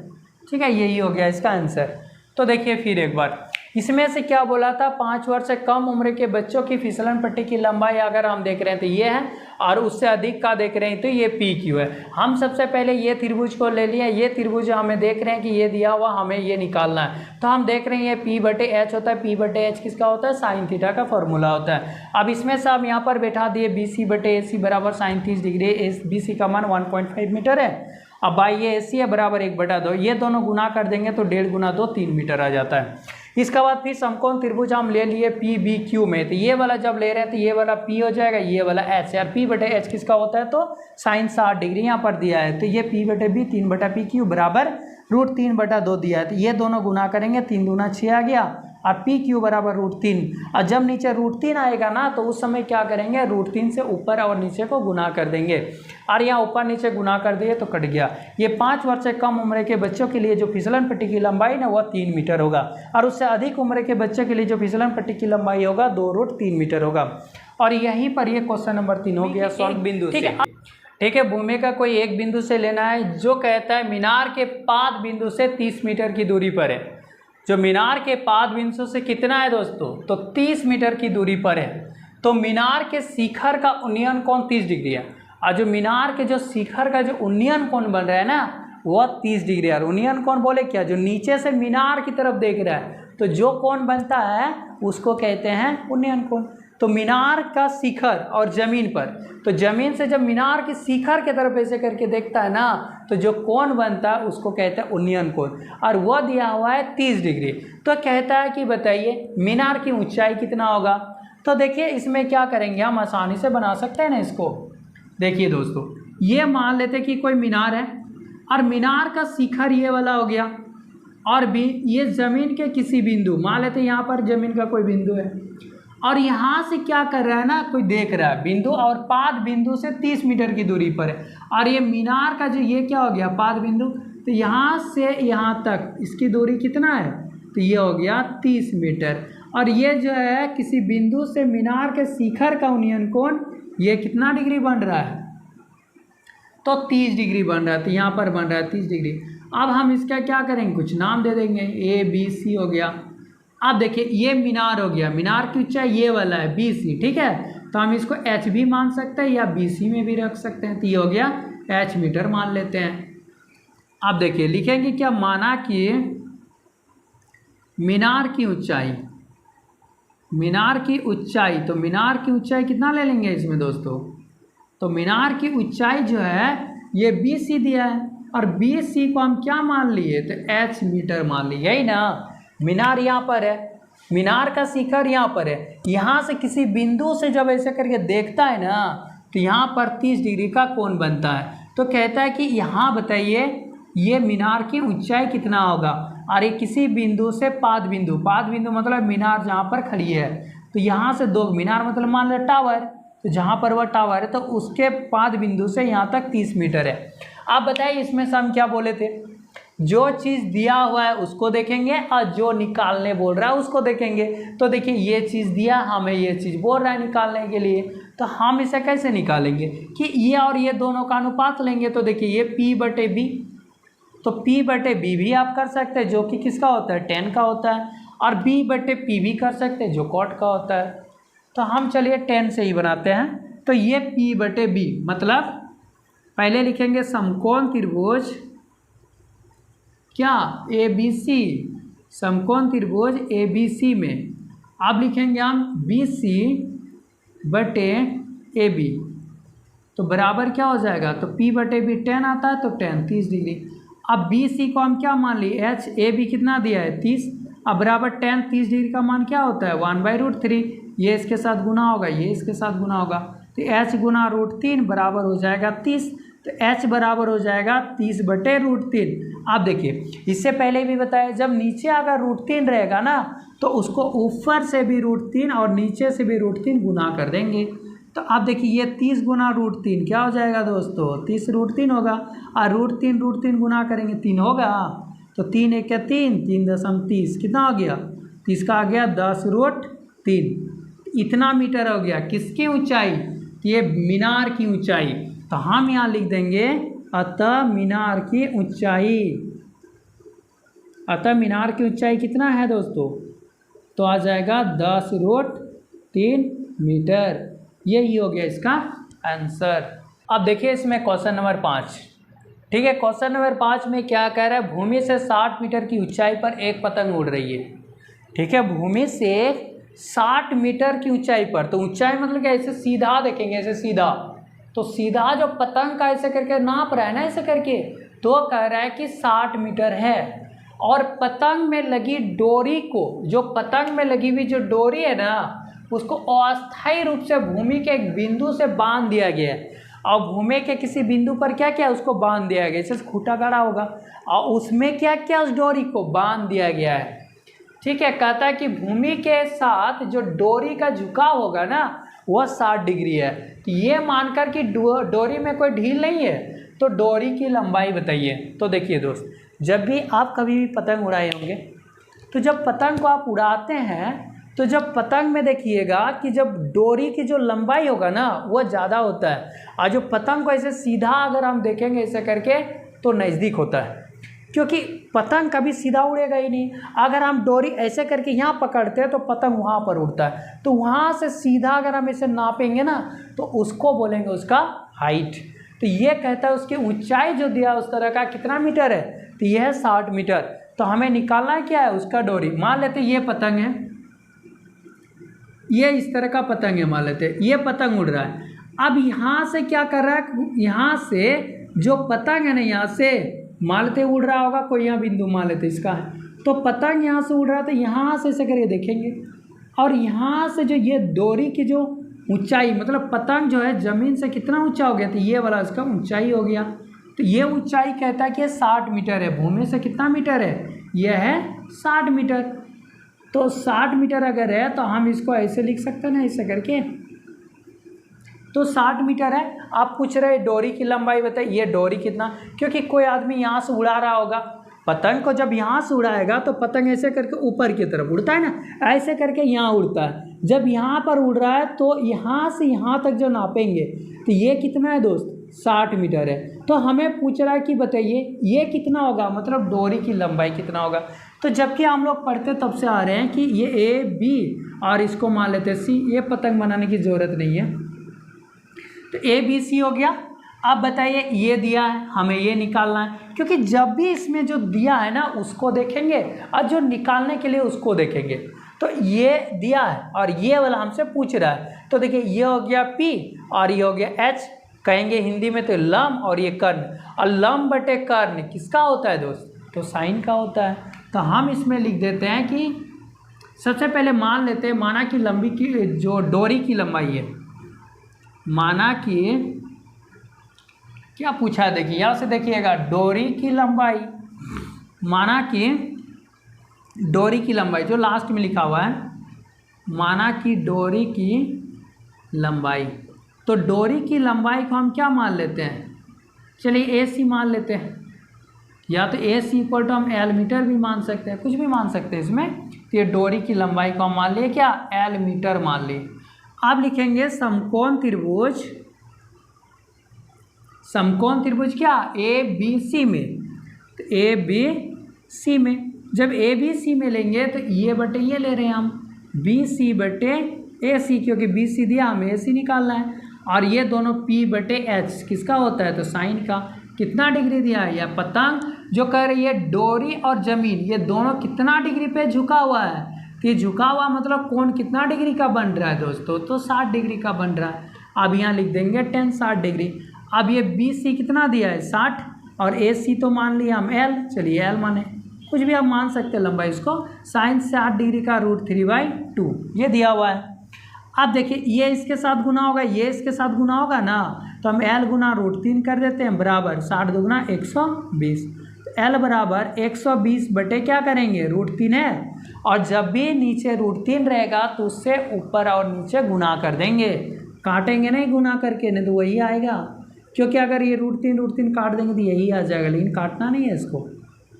ठीक है, यही हो गया इसका आंसर। तो देखिए फिर एक बार, इसमें से क्या बोला था, 5 वर्ष से कम उम्र के बच्चों की फिसलन पट्टी की लंबाई अगर हम देख रहे हैं तो ये है, और उससे अधिक का देख रहे हैं तो ये पी क्यू है। हम सबसे पहले ये त्रिभुज को ले लिया, ये त्रिभुज हमें देख रहे हैं कि ये दिया हुआ, हमें ये निकालना है, तो हम देख रहे हैं ये पी बटे एच होता है, पी बटे एच किसका होता है, साइन थीटा का फॉर्मूला होता है। अब इसमें से आप यहाँ पर बैठा दिए बी सी बटे ए सी बराबर साइन 30 डिग्री, बी सी का मान 1.5 मीटर है। अब भाई ये ए सी है बराबर 1/2, ये दोनों गुना कर देंगे तो 1.5 गुना 2 3 मीटर आ जाता है। इसके बाद फिर समकोण त्रिभुज हम ले लिए पी बी क्यू में, तो ये वाला जब ले रहे हैं तो ये वाला पी हो जाएगा, ये वाला एच, यार पी बटे एच किसका होता है, तो साइन 60 डिग्री यहाँ पर दिया है, तो ये पी बटे बी 3 बटा पी क्यू बराबर √3/2 दिया है, तो ये दोनों गुना करेंगे, 3 दूना 6 आ गया, और पी क्यू बराबर √3। और जब नीचे √3 आएगा ना, तो उस समय क्या करेंगे, √3 से ऊपर और नीचे को गुना कर देंगे, और यहाँ ऊपर नीचे गुना कर दिए तो कट गया। ये 5 वर्ष से कम उम्र के बच्चों के लिए जो फिसलन पट्टी की लंबाई ना वह 3 मीटर होगा, और उससे अधिक उम्र के बच्चे के लिए जो फिसलन पट्टी की लंबाई होगा 2√3 मीटर होगा। और यहीं पर ये क्वेश्चन नंबर 3 हो गया सॉल्व बिंदु से। ठीक है, भूमि का कोई एक बिंदु से लेना है जो कहता है मीनार के पाद बिंदु से 30 मीटर की दूरी पर है। जो मीनार के पाद बिंदु से कितना है दोस्तों, तो 30 मीटर की दूरी पर है। तो मीनार के शिखर का उन्नयन कोण 30 डिग्री है, और जो मीनार के जो शिखर का जो उन्नयन कोण बन रहा है ना वह 30 डिग्री है। उन्नयन कोण बोले क्या, जो नीचे से मीनार की तरफ देख रहा है, तो जो कोण बनता है उसको कहते हैं उन्नयन कोण। तो मीनार का शिखर और जमीन पर, तो जमीन से जब मीनार के शिखर की तरफ ऐसे करके देखता है ना, तो जो कोण बनता है उसको कहते हैं उन्नयन कोण, और वह दिया हुआ है 30 डिग्री। तो कहता है कि बताइए मीनार की ऊंचाई कितना होगा। तो देखिए इसमें क्या करेंगे, हम आसानी से बना सकते हैं ना इसको। देखिए दोस्तों, ये मान लेते कि कोई मीनार है, और मीनार का शिखर ये वाला हो गया, और भी ये ज़मीन के किसी बिंदु, मान लेते यहाँ पर ज़मीन का कोई बिंदु है, और यहाँ से क्या कर रहा है ना, कोई देख रहा है बिंदु, और पाद बिंदु से 30 मीटर की दूरी पर है। और ये मीनार का जो ये क्या हो गया पाद बिंदु, तो यहाँ से यहाँ तक इसकी दूरी कितना है, तो ये हो गया 30 मीटर। और ये जो है किसी बिंदु से मीनार के शिखर का उन्नयन कोण ये कितना डिग्री बन रहा है, तो 30 डिग्री बन रहा है। तो यहाँ पर बन रहा है 30 डिग्री। अब हम इसका क्या करेंगे, कुछ नाम दे देंगे, ए बी सी हो गया। अब देखिए ये मीनार हो गया, मीनार की ऊंचाई ये वाला है बी सी, ठीक है, तो हम इसको एच भी मान सकते हैं या बी सी में भी रख सकते हैं, तो ये हो गया एच मीटर मान लेते हैं। आप देखिए लिखेंगे क्या, माना कि मीनार की ऊंचाई, मीनार की ऊंचाई, तो मीनार की ऊंचाई कितना ले लेंगे इसमें दोस्तों, तो मीनार की ऊंचाई जो है ये BC दिया है और BC को हम क्या मान लिए, तो H मीटर मान लिए, यही ना। मीनार यहाँ पर है, मीनार का शिखर यहाँ पर है, यहाँ से किसी बिंदु से जब ऐसे करके देखता है ना तो यहाँ पर 30 डिग्री का कोण बनता है। तो कहता है कि यहाँ बताइए ये मीनार की ऊंचाई कितना होगा, और ये किसी बिंदु से पाद बिंदु, पाद बिंदु मतलब मीनार जहाँ पर खड़ी है, तो यहाँ से दो, मीनार मतलब मान लो टावर, तो जहाँ पर वह टावर है तो उसके पाद बिंदु से यहाँ तक 30 मीटर है। आप बताइए इसमें से हम क्या बोले थे, जो चीज़ दिया हुआ है उसको देखेंगे और जो निकालने बोल रहा है उसको देखेंगे। तो देखिए ये चीज़ दिया, हमें ये चीज़ बोल रहा है निकालने के लिए, तो हम इसे कैसे निकालेंगे कि ये और ये दोनों का अनुपात लेंगे। तो देखिए ये P/B, तो P/B भी आप कर सकते हैं जो कि किसका होता है, tan का होता है, और B/P भी कर सकते हैं जो cot का होता है। तो हम चलिए tan से ही बनाते हैं। तो ये P/B मतलब पहले लिखेंगे समकोण त्रिभुज क्या, ABC, समकोण त्रिभुज ABC में अब लिखेंगे हम BC/AB, तो बराबर क्या हो जाएगा, तो P/B tan आता है तो tan 30 डिग्री। अब BC को हम क्या मान लिए, AB कितना दिया है 30, अब बराबर tan 30 डिग्री का मान क्या होता है 1/√3, ये इसके साथ गुना होगा, ये इसके साथ गुना होगा, तो H गुना √3 बराबर हो जाएगा 30, तो H बराबर हो जाएगा 30/√3। आप देखिए इससे पहले भी बताया जब नीचे अगर √3 रहेगा ना तो उसको ऊपर से भी √3 और नीचे से भी √3 गुना कर देंगे। तो आप देखिए ये 30 गुना √3 क्या हो जाएगा दोस्तों, 30√3 होगा, और √3 गुना करेंगे 3 होगा, तो 3 × 1 = 3, 3.30 कितना हो गया, 30 का आ गया 10√3, इतना मीटर हो गया किसकी ऊंचाई, ये मीनार की ऊंचाई। तो हम यहाँ लिख देंगे अतः मीनार की ऊंचाई, अतः मीनार की ऊंचाई कितना है दोस्तों, तो आ जाएगा 10√3 मीटर। यही हो गया इसका आंसर। अब देखिए इसमें क्वेश्चन नंबर 5, ठीक है। क्वेश्चन नंबर 5 में क्या कह रहा है, भूमि से 60 मीटर की ऊंचाई पर एक पतंग उड़ रही है, ठीक है। भूमि से 60 मीटर की ऊंचाई पर, तो ऊंचाई मतलब क्या, ऐसे सीधा देखेंगे, ऐसे सीधा, तो सीधा जो पतंग का ऐसे करके नाप रहा है ना ऐसे करके, तो कह रहा है कि 60 मीटर है, और पतंग में लगी डोरी को, जो पतंग में लगी हुई जो डोरी है ना उसको अस्थायी रूप से भूमि के एक बिंदु से बांध दिया गया है, और भूमि के किसी बिंदु पर क्या क्या उसको बांध दिया गया, जैसे खूंटा गाड़ा होगा और उसमें क्या क्या उस डोरी को बांध दिया गया है, ठीक है। कहता है कि भूमि के साथ जो डोरी का झुकाव होगा ना वह 60 डिग्री है। तो ये मानकर कि डोरी में कोई ढील नहीं है, तो डोरी की लंबाई बताइए। तो देखिए दोस्त, जब भी आप कभी भी पतंग उड़ाए होंगे तो जब पतंग को आप उड़ाते हैं तो जब पतंग में देखिएगा कि जब डोरी की जो लंबाई होगा ना वह ज़्यादा होता है, और जो पतंग को ऐसे सीधा अगर हम देखेंगे ऐसे करके तो नज़दीक होता है, क्योंकि पतंग कभी सीधा उड़ेगा ही नहीं। अगर हम डोरी ऐसे करके यहाँ पकड़ते हैं तो पतंग वहाँ पर उड़ता है, तो वहाँ से सीधा अगर हम इसे नापेंगे ना तो उसको बोलेंगे उसका हाइट। तो ये कहता है उसकी ऊंचाई जो दिया उस तरह का कितना मीटर है, तो यह है 60 मीटर। तो हमें निकालना क्या है, उसका डोरी। मान लेते ये पतंग है, ये इस तरह का पतंग है, मान लेते ये पतंग उड़ रहा है। अब यहाँ से क्या कर रहा है, यहाँ से जो पतंग है ना यहाँ से मान लेते उड़ रहा होगा, कोई यहाँ बिंदु मान लेते इसका है, तो पतंग यहाँ से उड़ रहा है, तो यहाँ से ऐसे करके देखेंगे, और यहाँ से जो ये डोरी की जो ऊंचाई, मतलब पतंग जो है ज़मीन से कितना ऊंचा हो गया, तो ये वाला इसका ऊंचाई हो गया। तो ये ऊंचाई कहता है कि 60 मीटर है। भूमि से कितना मीटर है, यह है 60 मीटर। तो 60 मीटर अगर है तो हम इसको ऐसे लिख सकते हैं ना, ऐसे करके, तो 60 मीटर है। आप पूछ रहे डोरी की लंबाई बताइए, ये डोरी कितना, क्योंकि कोई आदमी यहाँ से उड़ा रहा होगा पतंग को, जब यहाँ से उड़ाएगा तो पतंग ऐसे करके ऊपर की तरफ उड़ता है ना, ऐसे करके यहाँ उड़ता है। जब यहाँ पर उड़ रहा है तो यहाँ से यहाँ तक जो नापेंगे तो ये कितना है दोस्त, 60 मीटर है। तो हमें पूछ रहा है कि बताइए ये कितना होगा, मतलब डोरी की लंबाई कितना होगा। तो जबकि हम लोग पढ़ते तब से आ रहे हैं कि ये AB और इसको मान लेते हैं C, ये पतंग बनाने की ज़रूरत नहीं है। तो ABC हो गया। अब बताइए ये दिया है, हमें ये निकालना है, क्योंकि जब भी इसमें जो दिया है ना उसको देखेंगे और जो निकालने के लिए उसको देखेंगे। तो ये दिया है और ये वाला हमसे पूछ रहा है, तो देखिए ये हो गया P और ये हो गया H, कहेंगे हिंदी में तो लंब और ये कर्ण, और लंब बटे कर्ण किसका होता है दोस्त, तो साइन का होता है। तो हम इसमें लिख देते हैं कि सबसे पहले मान लेते हैं, माना कि लंबी की जो डोरी की लंबाई है, माना कि क्या पूछा है, देखिए यहाँ से देखिएगा डोरी की लंबाई, माना कि डोरी की लंबाई जो लास्ट में लिखा हुआ है, माना कि डोरी की लंबाई, तो डोरी की लंबाई को हम क्या मान लेते हैं, चलिए AC मान लेते हैं, या तो AC इक्वल टू हम L मीटर भी मान सकते हैं, कुछ भी मान सकते हैं इसमें। तो ये डोरी की लंबाई को हम मान लिए क्या, L मीटर मान लिए। अब लिखेंगे समकोण त्रिभुज, समकोण त्रिभुज क्या ABC में, तो ABC में जब ABC में लेंगे तो ये बटे ये ले रहे हैं हम BC बटे AC, क्योंकि BC दिया हमें AC निकालना है, और ये दोनों P बटे H किसका होता है, तो साइन का। कितना डिग्री दिया है, यह पतंग जो कह रही है डोरी और जमीन ये दोनों कितना डिग्री पे झुका हुआ है, तो ये झुका हुआ मतलब कोण कितना डिग्री का बन रहा है दोस्तों, तो 60 डिग्री का बन रहा है। अब यहाँ लिख देंगे tan 60 डिग्री। अब ये BC कितना दिया है 60, और AC तो मान लिया हम L, चलिए L माने, कुछ भी आप मान सकते हैं लंबाई इसको, साइन 60 डिग्री का √3/2 ये दिया हुआ है। अब देखिए ये इसके साथ गुना होगा, ये इसके साथ गुना होगा ना, तो हम L गुना √3 कर देते हैं बराबर 60 दुगुना 120, तो L बराबर 120 बटे क्या करेंगे √3 है, और जब भी नीचे √3 रहेगा तो उससे ऊपर और नीचे गुना कर देंगे, काटेंगे नहीं गुना करके, नहीं तो वही आएगा, क्योंकि अगर ये √3 काट देंगे तो यही आ जाएगा, लेकिन काटना नहीं है इसको।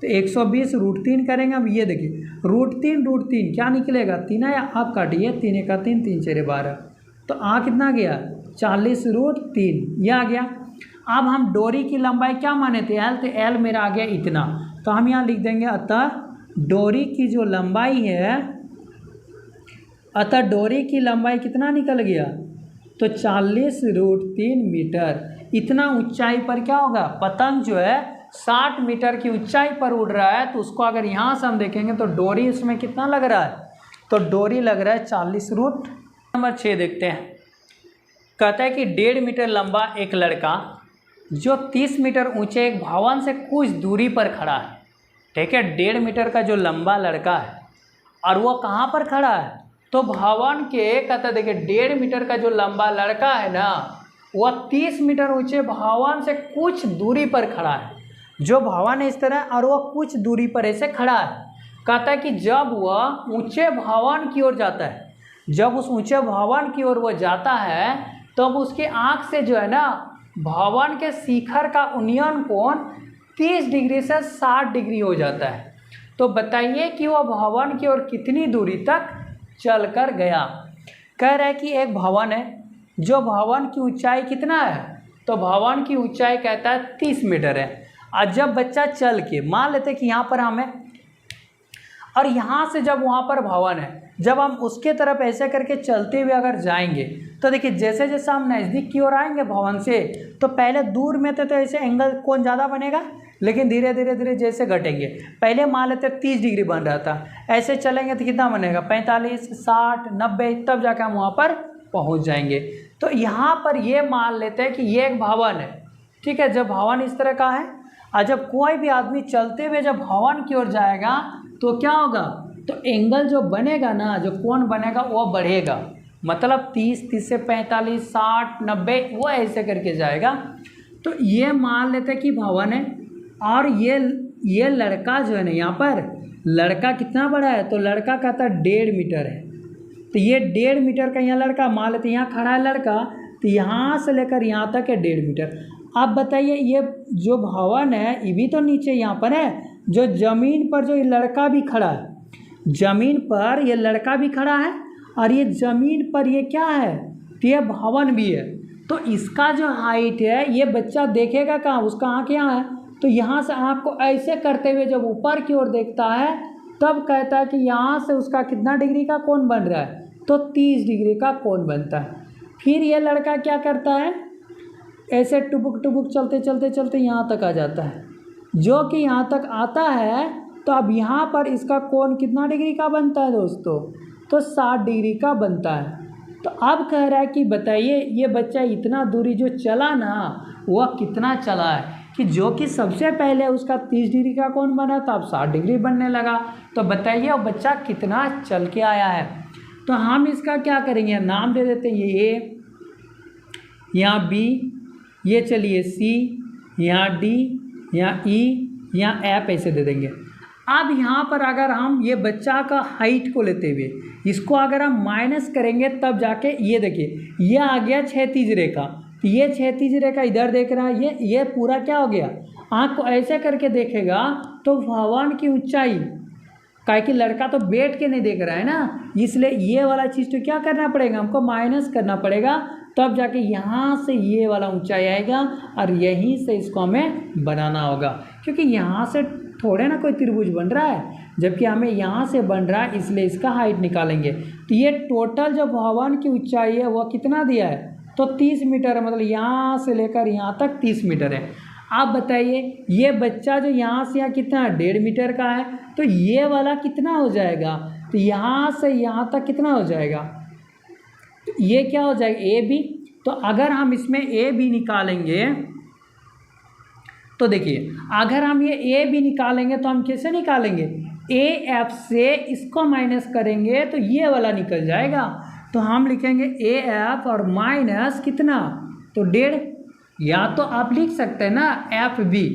तो 120 √3 करेंगे। अब ये देखिए √3 क्या निकलेगा, 3 है, आप काटिए 3 का 3 3 4 12, तो कितना गया 40 √3 ये आ गया। अब हम डोरी की लंबाई क्या माने थे L, तो L मेरा आ गया इतना, तो हम यहाँ लिख देंगे अतः डोरी की जो लंबाई है, अतः डोरी की लंबाई कितना निकल गया, तो 40 √3 मीटर। इतना ऊंचाई पर क्या होगा, पतंग जो है 60 मीटर की ऊंचाई पर उड़ रहा है, तो उसको अगर यहाँ से हम देखेंगे तो डोरी इसमें कितना लग रहा है, तो डोरी लग रहा है 40 √। नंबर 6 देखते हैं, कहता है कि 1.5 मीटर लंबा एक लड़का जो 30 मीटर ऊंचे एक भवन से कुछ दूरी पर खड़ा है, ठीक है, 1.5 मीटर का जो लंबा लड़का है और वो कहाँ पर खड़ा है, तो भवन के, कहता है देखिए 1.5 मीटर का जो लंबा लड़का है ना वह 30 मीटर ऊंचे भवन से कुछ दूरी पर खड़ा है, जो भवन है इस तरह और वह कुछ दूरी पर ऐसे खड़ा है। कहता है कि जब वह ऊंचे भवन की ओर जाता है, जब उस ऊंचे भवन की ओर वह जाता है तब उसकी आँख से जो है ना भवन के शिखर का उन्नयन कोण 30 डिग्री से 60 डिग्री हो जाता है। तो बताइए कि वह भवन की ओर कितनी दूरी तक चलकर गया। कह रहा है कि एक भवन है, जो भवन की ऊंचाई कितना है, तो भवन की ऊंचाई कहता है 30 मीटर है, और जब बच्चा चल के, मान लेते हैं कि यहाँ पर हमें, और यहाँ से जब वहाँ पर भवन है, जब हम उसके तरफ ऐसे करके चलते हुए अगर जाएंगे तो देखिए जैसे जैसे हम नज़दीक की ओर आएंगे भवन से, तो पहले दूर में तो ऐसे एंगल कोण ज़्यादा बनेगा, लेकिन धीरे धीरे जैसे घटेंगे, पहले मान लेते 30 डिग्री बन रहा था, ऐसे चलेंगे तो कितना बनेगा 45 60 90, तब जाकर हम वहाँ पर पहुँच जाएंगे। तो यहाँ पर ये मान लेते हैं कि ये एक भवन है, ठीक है, जब भवन इस तरह का है, और जब कोई भी आदमी चलते हुए जब भवन की ओर जाएगा तो क्या होगा, तो एंगल जो बनेगा ना, जो कोण बनेगा वो बढ़ेगा, मतलब 30 से 45 60 90 वो ऐसे करके जाएगा। तो ये मान लेते हैं कि भवन है, और ये लड़का जो है ना, यहाँ पर लड़का कितना बड़ा है, तो लड़का कहता है 1.5 मीटर है, तो ये 1.5 मीटर का यहाँ लड़का मान लेते हैं, यहाँ खड़ा है लड़का, तो यहाँ से लेकर यहाँ तक है 1.5 मीटर। आप बताइए ये जो भवन है ये भी तो नीचे यहाँ पर है, जो ज़मीन पर जो ये लड़का भी खड़ा है, ज़मीन पर ये लड़का भी खड़ा है, और ये ज़मीन पर ये क्या है, तो ये भवन भी है। तो इसका जो हाइट है ये बच्चा देखेगा कहाँ, उसका आँख यहाँ है, तो यहाँ से आँख को ऐसे करते हुए जब ऊपर की ओर देखता है तब कहता है कि यहाँ से उसका कितना डिग्री का कोण बन रहा है, तो 30 डिग्री का कोण बनता है। फिर ये लड़का क्या करता है, ऐसे टुबुक टुबुक चलते चलते चलते यहाँ तक आ जाता है। जो कि यहाँ तक आता है तो अब यहाँ पर इसका कोण कितना डिग्री का बनता है दोस्तों? तो 60 डिग्री का बनता है। तो अब कह रहा है कि बताइए ये बच्चा इतना दूरी जो चला ना वह कितना चला है, कि जो कि सबसे पहले उसका 30 डिग्री का कोण बना था अब 60 डिग्री बनने लगा। तो बताइए वो बच्चा कितना चल के आया है। तो हम इसका क्या करेंगे, नाम दे देते हैं, ये ए, यहाँ बी, ये चलिए सी, यहाँ डी, यहाँ ई, यहाँ एफ ऐसे दे देंगे। अब यहाँ पर अगर हम ये बच्चा का हाइट को लेते हुए इसको अगर हम माइनस करेंगे तब जाके ये देखिए ये आ गया क्षैतिज रेखा। तो ये क्षैतिज रेखा इधर देख रहा है, ये पूरा क्या हो गया, आँख को ऐसे करके देखेगा तो भवन की ऊंचाई, काहे कि लड़का तो बैठ के नहीं देख रहा है ना, इसलिए ये वाला चीज़ तो क्या करना पड़ेगा, हमको माइनस करना पड़ेगा, तब जाके यहाँ से ये वाला ऊंचाई आएगा और यहीं से इसको हमें बनाना होगा, क्योंकि यहाँ से थोड़े ना कोई त्रिभुज बन रहा है, जबकि हमें यहाँ से बन रहा है, इसलिए इसका हाइट निकालेंगे। तो ये टोटल जो भवन की ऊंचाई है वह कितना दिया है, तो 30 मीटर है, मतलब यहाँ से लेकर यहाँ तक 30 मीटर है। आप बताइए ये बच्चा जो यहाँ से यहाँ कितना 1.5 मीटर का है, तो ये वाला कितना हो जाएगा, तो यहाँ से यहाँ तक कितना हो जाएगा, तो ये क्या हो जाएगा ए बी। तो अगर हम इसमें ए बी निकालेंगे तो देखिए अगर हम ये ए बी निकालेंगे तो हम कैसे निकालेंगे, ए एफ से इसको माइनस करेंगे तो ये वाला निकल जाएगा। तो हम लिखेंगे ए एफ और माइनस कितना, तो 1.5, या तो आप लिख सकते हैं ना एफ बी,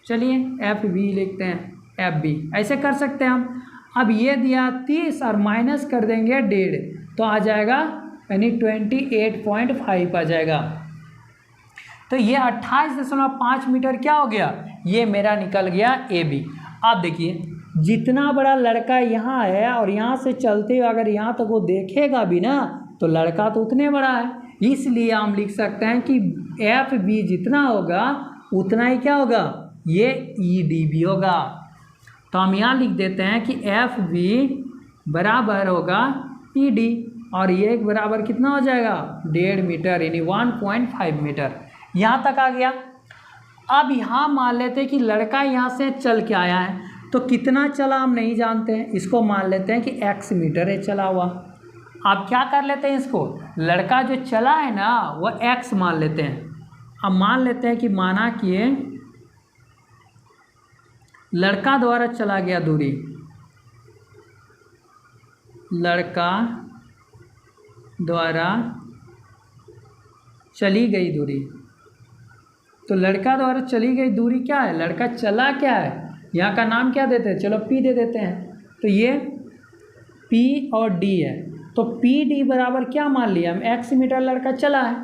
चलिए एफ बी लिखते हैं, एफ बी ऐसे कर सकते हैं हम। अब ये दिया 30 और माइनस कर देंगे 1.5 तो आ जाएगा यानी 28.5 आ जाएगा। तो ये 28.5 मीटर क्या हो गया, ये मेरा निकल गया ए बी। अब देखिए जितना बड़ा लड़का यहाँ है और यहाँ से चलते हुए अगर यहाँ तक वो देखेगा भी ना तो लड़का तो उतने बड़ा है, इसलिए हम लिख सकते हैं कि एफ बी जितना होगा उतना ही क्या होगा, ये ई डी भी होगा। तो हम यहाँ लिख देते हैं कि एफ बी बराबर होगा ई डी, और ये बराबर कितना हो जाएगा 1.5 मीटर यानी 1.5 मीटर। यहाँ तक आ गया। अब यहाँ मान लेते हैं कि लड़का यहाँ से चल के आया है, तो कितना चला हम नहीं जानते हैं, इसको मान लेते हैं कि x मीटर है चला हुआ। अब क्या कर लेते हैं, इसको लड़का जो चला है ना वह x मान लेते हैं। अब मान लेते हैं कि माना कि लड़का द्वारा चला गया दूरी, लड़का द्वारा चली गई दूरी, तो लड़का द्वारा चली गई दूरी क्या है, लड़का चला क्या है, यहाँ का नाम क्या देते हैं, चलो P दे देते हैं। तो ये P और D है, तो पी डी बराबर क्या मान लिया हम, x मीटर लड़का चला है।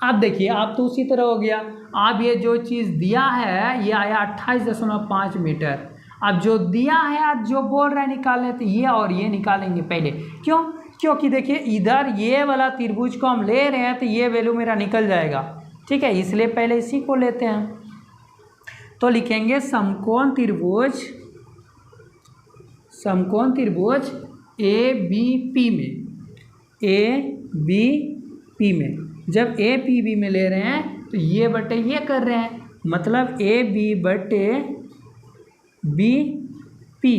अब देखिए आप तो उसी तरह हो गया, अब ये जो चीज़ दिया है ये आया 28.5 मीटर। अब जो दिया है आज जो बोल रहा है निकालने, तो ये और ये निकालेंगे पहले, क्यों, क्योंकि देखिए इधर ये वाला त्रिभुज को हम ले रहे हैं तो ये वैल्यू मेरा निकल जाएगा, ठीक है, इसलिए पहले इसी को लेते हैं। तो लिखेंगे समकोण त्रिभुज, समकोण त्रिभुज ए बी पी में, ए बी पी में, जब ए पी बी में ले रहे हैं तो ये बटे ये कर रहे हैं, मतलब ए बी बटे बी पी,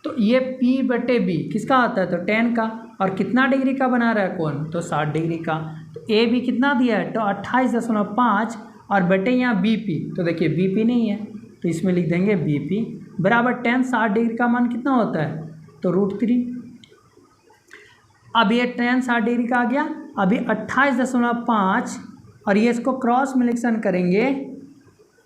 तो ये पी बटे बी किसका आता है, तो 10 का, और कितना डिग्री का बना रहा है कौन, तो 60 डिग्री का। तो ए बी कितना दिया है, तो 28.5 और बटे यहाँ बी पी, तो देखिए बी पी नहीं है तो इसमें लिख देंगे बी पी बराबर 10, 60 डिग्री का मान कितना होता है, तो √3। अब ये 10 60 डिग्री का आ गया, अभी 28.5 और ये इसको क्रॉस मल्टीप्लिकेशन करेंगे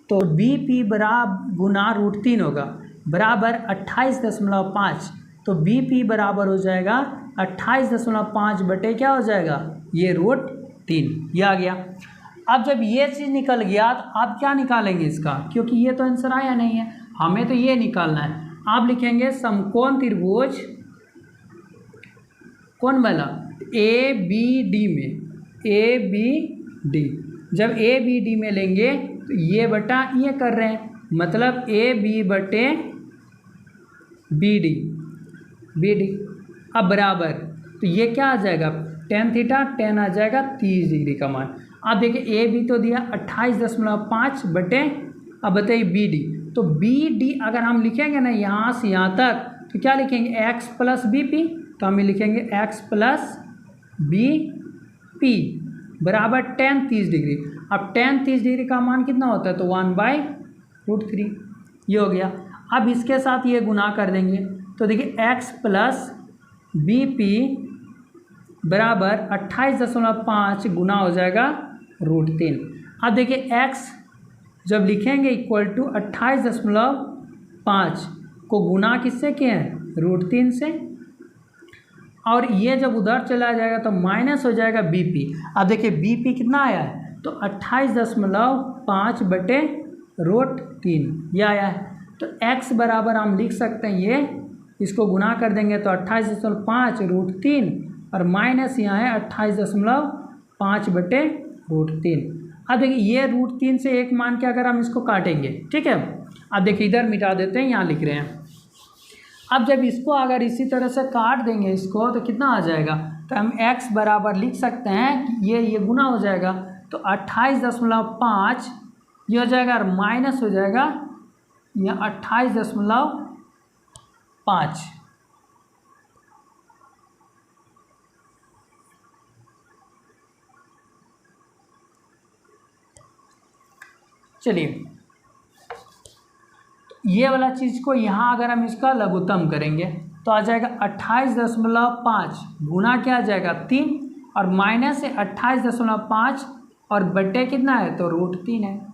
तो बी पी बराबर गुना √3 होगा बराबर 28.5, तो बी पी बराबर हो जाएगा 28.5 बटे क्या हो जाएगा, ये √3, ये आ गया। अब जब ये चीज़ निकल गया तो आप क्या निकालेंगे इसका, क्योंकि ये तो आंसर आया नहीं है, हमें तो ये निकालना है। आप लिखेंगे समकोण त्रिभुज कौन वाला, ए बी डी में, ए बी डी, जब ए बी डी में लेंगे तो ये बटा ये कर रहे हैं, मतलब ए बी बटे बी डी, बी डी। अब बराबर, तो ये क्या आ जाएगा, tan थीटा 10 आ जाएगा 30 डिग्री का मान। आप देखिए ए बी तो दिया 28.5 बटे, अब बताइए बी डी, तो बी डी अगर हम लिखेंगे ना यहाँ से यहाँ तक तो क्या लिखेंगे x प्लस बी पी, तो हम लिखेंगे x प्लस बी पी बराबर tan 30 डिग्री। अब tan 30 डिग्री का मान कितना होता है, तो 1/√3 ये हो गया। अब इसके साथ ये गुना कर देंगे तो देखिए x प्लस बी पी बराबर 28.5 गुना हो जाएगा √3। अब देखिए x जब लिखेंगे इक्वल टू 28.5 को गुना किससे किए हैं, √3 से, और ये जब उधर चला जाएगा तो माइनस हो जाएगा बीपी। अब देखिए बीपी कितना आया है, तो 28.5 बटे √3 ये आया है। तो x बराबर हम लिख सकते हैं ये, इसको गुना कर देंगे तो 28.5 √3 और माइनस यहाँ है 28.5 बटे √3। अब देखिए ये √3 से एक मान के अगर हम इसको काटेंगे, ठीक है, अब देखिए इधर मिटा देते हैं, यहाँ लिख रहे हैं। अब जब इसको अगर इसी तरह से काट देंगे इसको तो कितना आ जाएगा, तो हम x बराबर लिख सकते हैं कि ये गुना हो जाएगा तो 28.5 ये हो जाएगा और माइनस हो जाएगा यह 28.5। चलिए ये वाला चीज़ को यहाँ अगर हम इसका लघुत्तम करेंगे तो आ जाएगा 28.5 गुना क्या आ जाएगा 3 और माइनस है 28.5 और बटे कितना है, तो √3 है।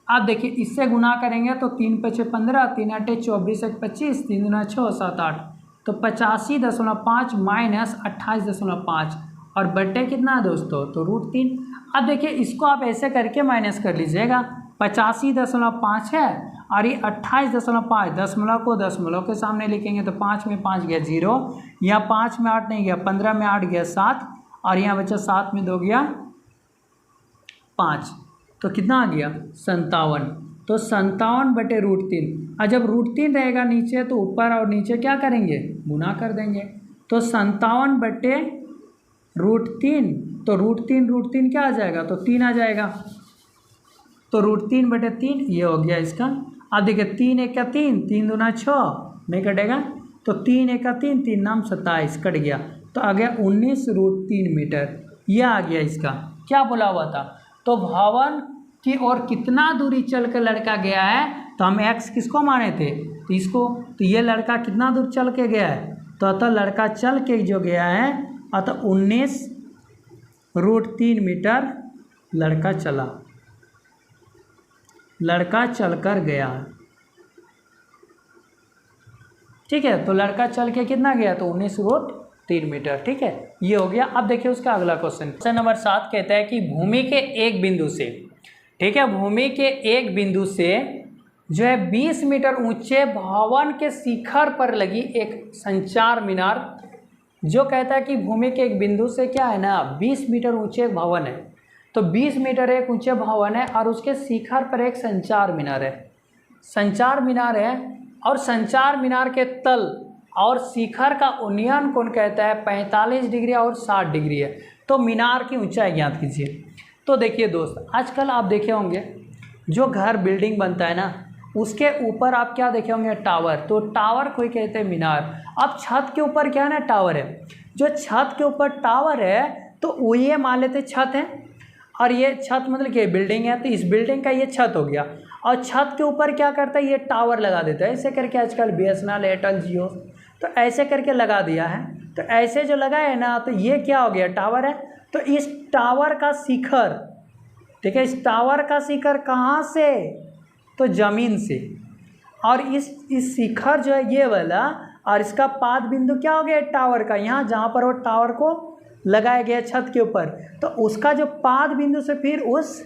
अब देखिए इससे गुना करेंगे तो 3 × 5 = 15, 3 × 8 = 24, 1 × 25, 3 × 6 = 7, 8, तो 85.5 माइनस 28.5 और बटे कितना है दोस्तों, तो √3। अब देखिए इसको आप ऐसे करके माइनस कर लीजिएगा, 85.5 है और ये 28.5, दशमलव को दशमलव के सामने लिखेंगे तो 5 में 5 गया 0, यहाँ 5 में 8 नहीं गया, 15 में 8 गया 7 और यहाँ बचा 7 में 2 गया 5, तो कितना आ गया 57। तो 57 बटे √3, और जब √3 रहेगा नीचे तो ऊपर और नीचे क्या करेंगे, गुना कर देंगे, तो 57 बटे √3, तो √3 क्या आ जाएगा, तो 3 आ जाएगा, तो √3 बटे 3 ये हो गया इसका। अब देखिए 3 × 1 = 3, 3 दूना 6 नहीं कटेगा, तो 3 × 1 = 3, 3 नाम 27 कट गया, तो आ गया 19√3 मीटर। यह आ गया इसका क्या बोला हुआ था, तो भवन की ओर कितना दूरी चल कर लड़का गया है, तो हम x किसको माने थे, तो इसको, तो ये लड़का कितना दूर चल के गया है, तो अतः लड़का चल के जो गया है अतः 19√3 मीटर लड़का चला, लड़का चलकर गया, ठीक है। तो लड़का चल के कितना गया, तो 19√3 मीटर, ठीक है, ये हो गया। अब देखिए उसका अगला क्वेश्चन नंबर 7 कहता है कि भूमि के एक बिंदु से, ठीक है, भूमि के एक बिंदु से जो है 20 मीटर ऊंचे भवन के शिखर पर लगी एक संचार मीनार, जो कहता है कि भूमि के एक बिंदु से क्या है ना 20 मीटर ऊंचे भवन है, तो 20 मीटर एक ऊंचे भवन है और उसके शिखर पर एक संचार मीनार है, संचार मीनार है, और संचार मीनार के तल और शिखर का उन्नयन कोण कहता है 45 डिग्री और 60 डिग्री है। तो मीनार की ऊंचाई ज्ञात कीजिए। तो देखिए दोस्त, आजकल आप देखे होंगे जो घर बिल्डिंग बनता है ना उसके ऊपर आप क्या देखे होंगे, टावर, तो टावर कोई कहते हैं मीनार। अब छत के ऊपर क्या है ना, टावर है, जो छत के ऊपर टावर है तो वो ये मान लेते छत है, और ये छत मतलब कि बिल्डिंग है, तो इस बिल्डिंग का ये छत हो गया, और छत के ऊपर क्या करता है, ये टावर लगा देता है, ऐसे करके आजकल BSNL, एयरटेल, जियो, तो ऐसे करके लगा दिया है। तो ऐसे जो लगा है ना, तो ये क्या हो गया, टावर है। तो इस टावर का शिखर, ठीक है, इस टावर का शिखर कहाँ से, तो ज़मीन से, और इस शिखर जो है ये वाला, और इसका पाद बिंदु क्या हो गया टावर का, यहाँ जहाँ पर वो टावर को लगाया गया छत के ऊपर, तो उसका जो पाद बिंदु से फिर उस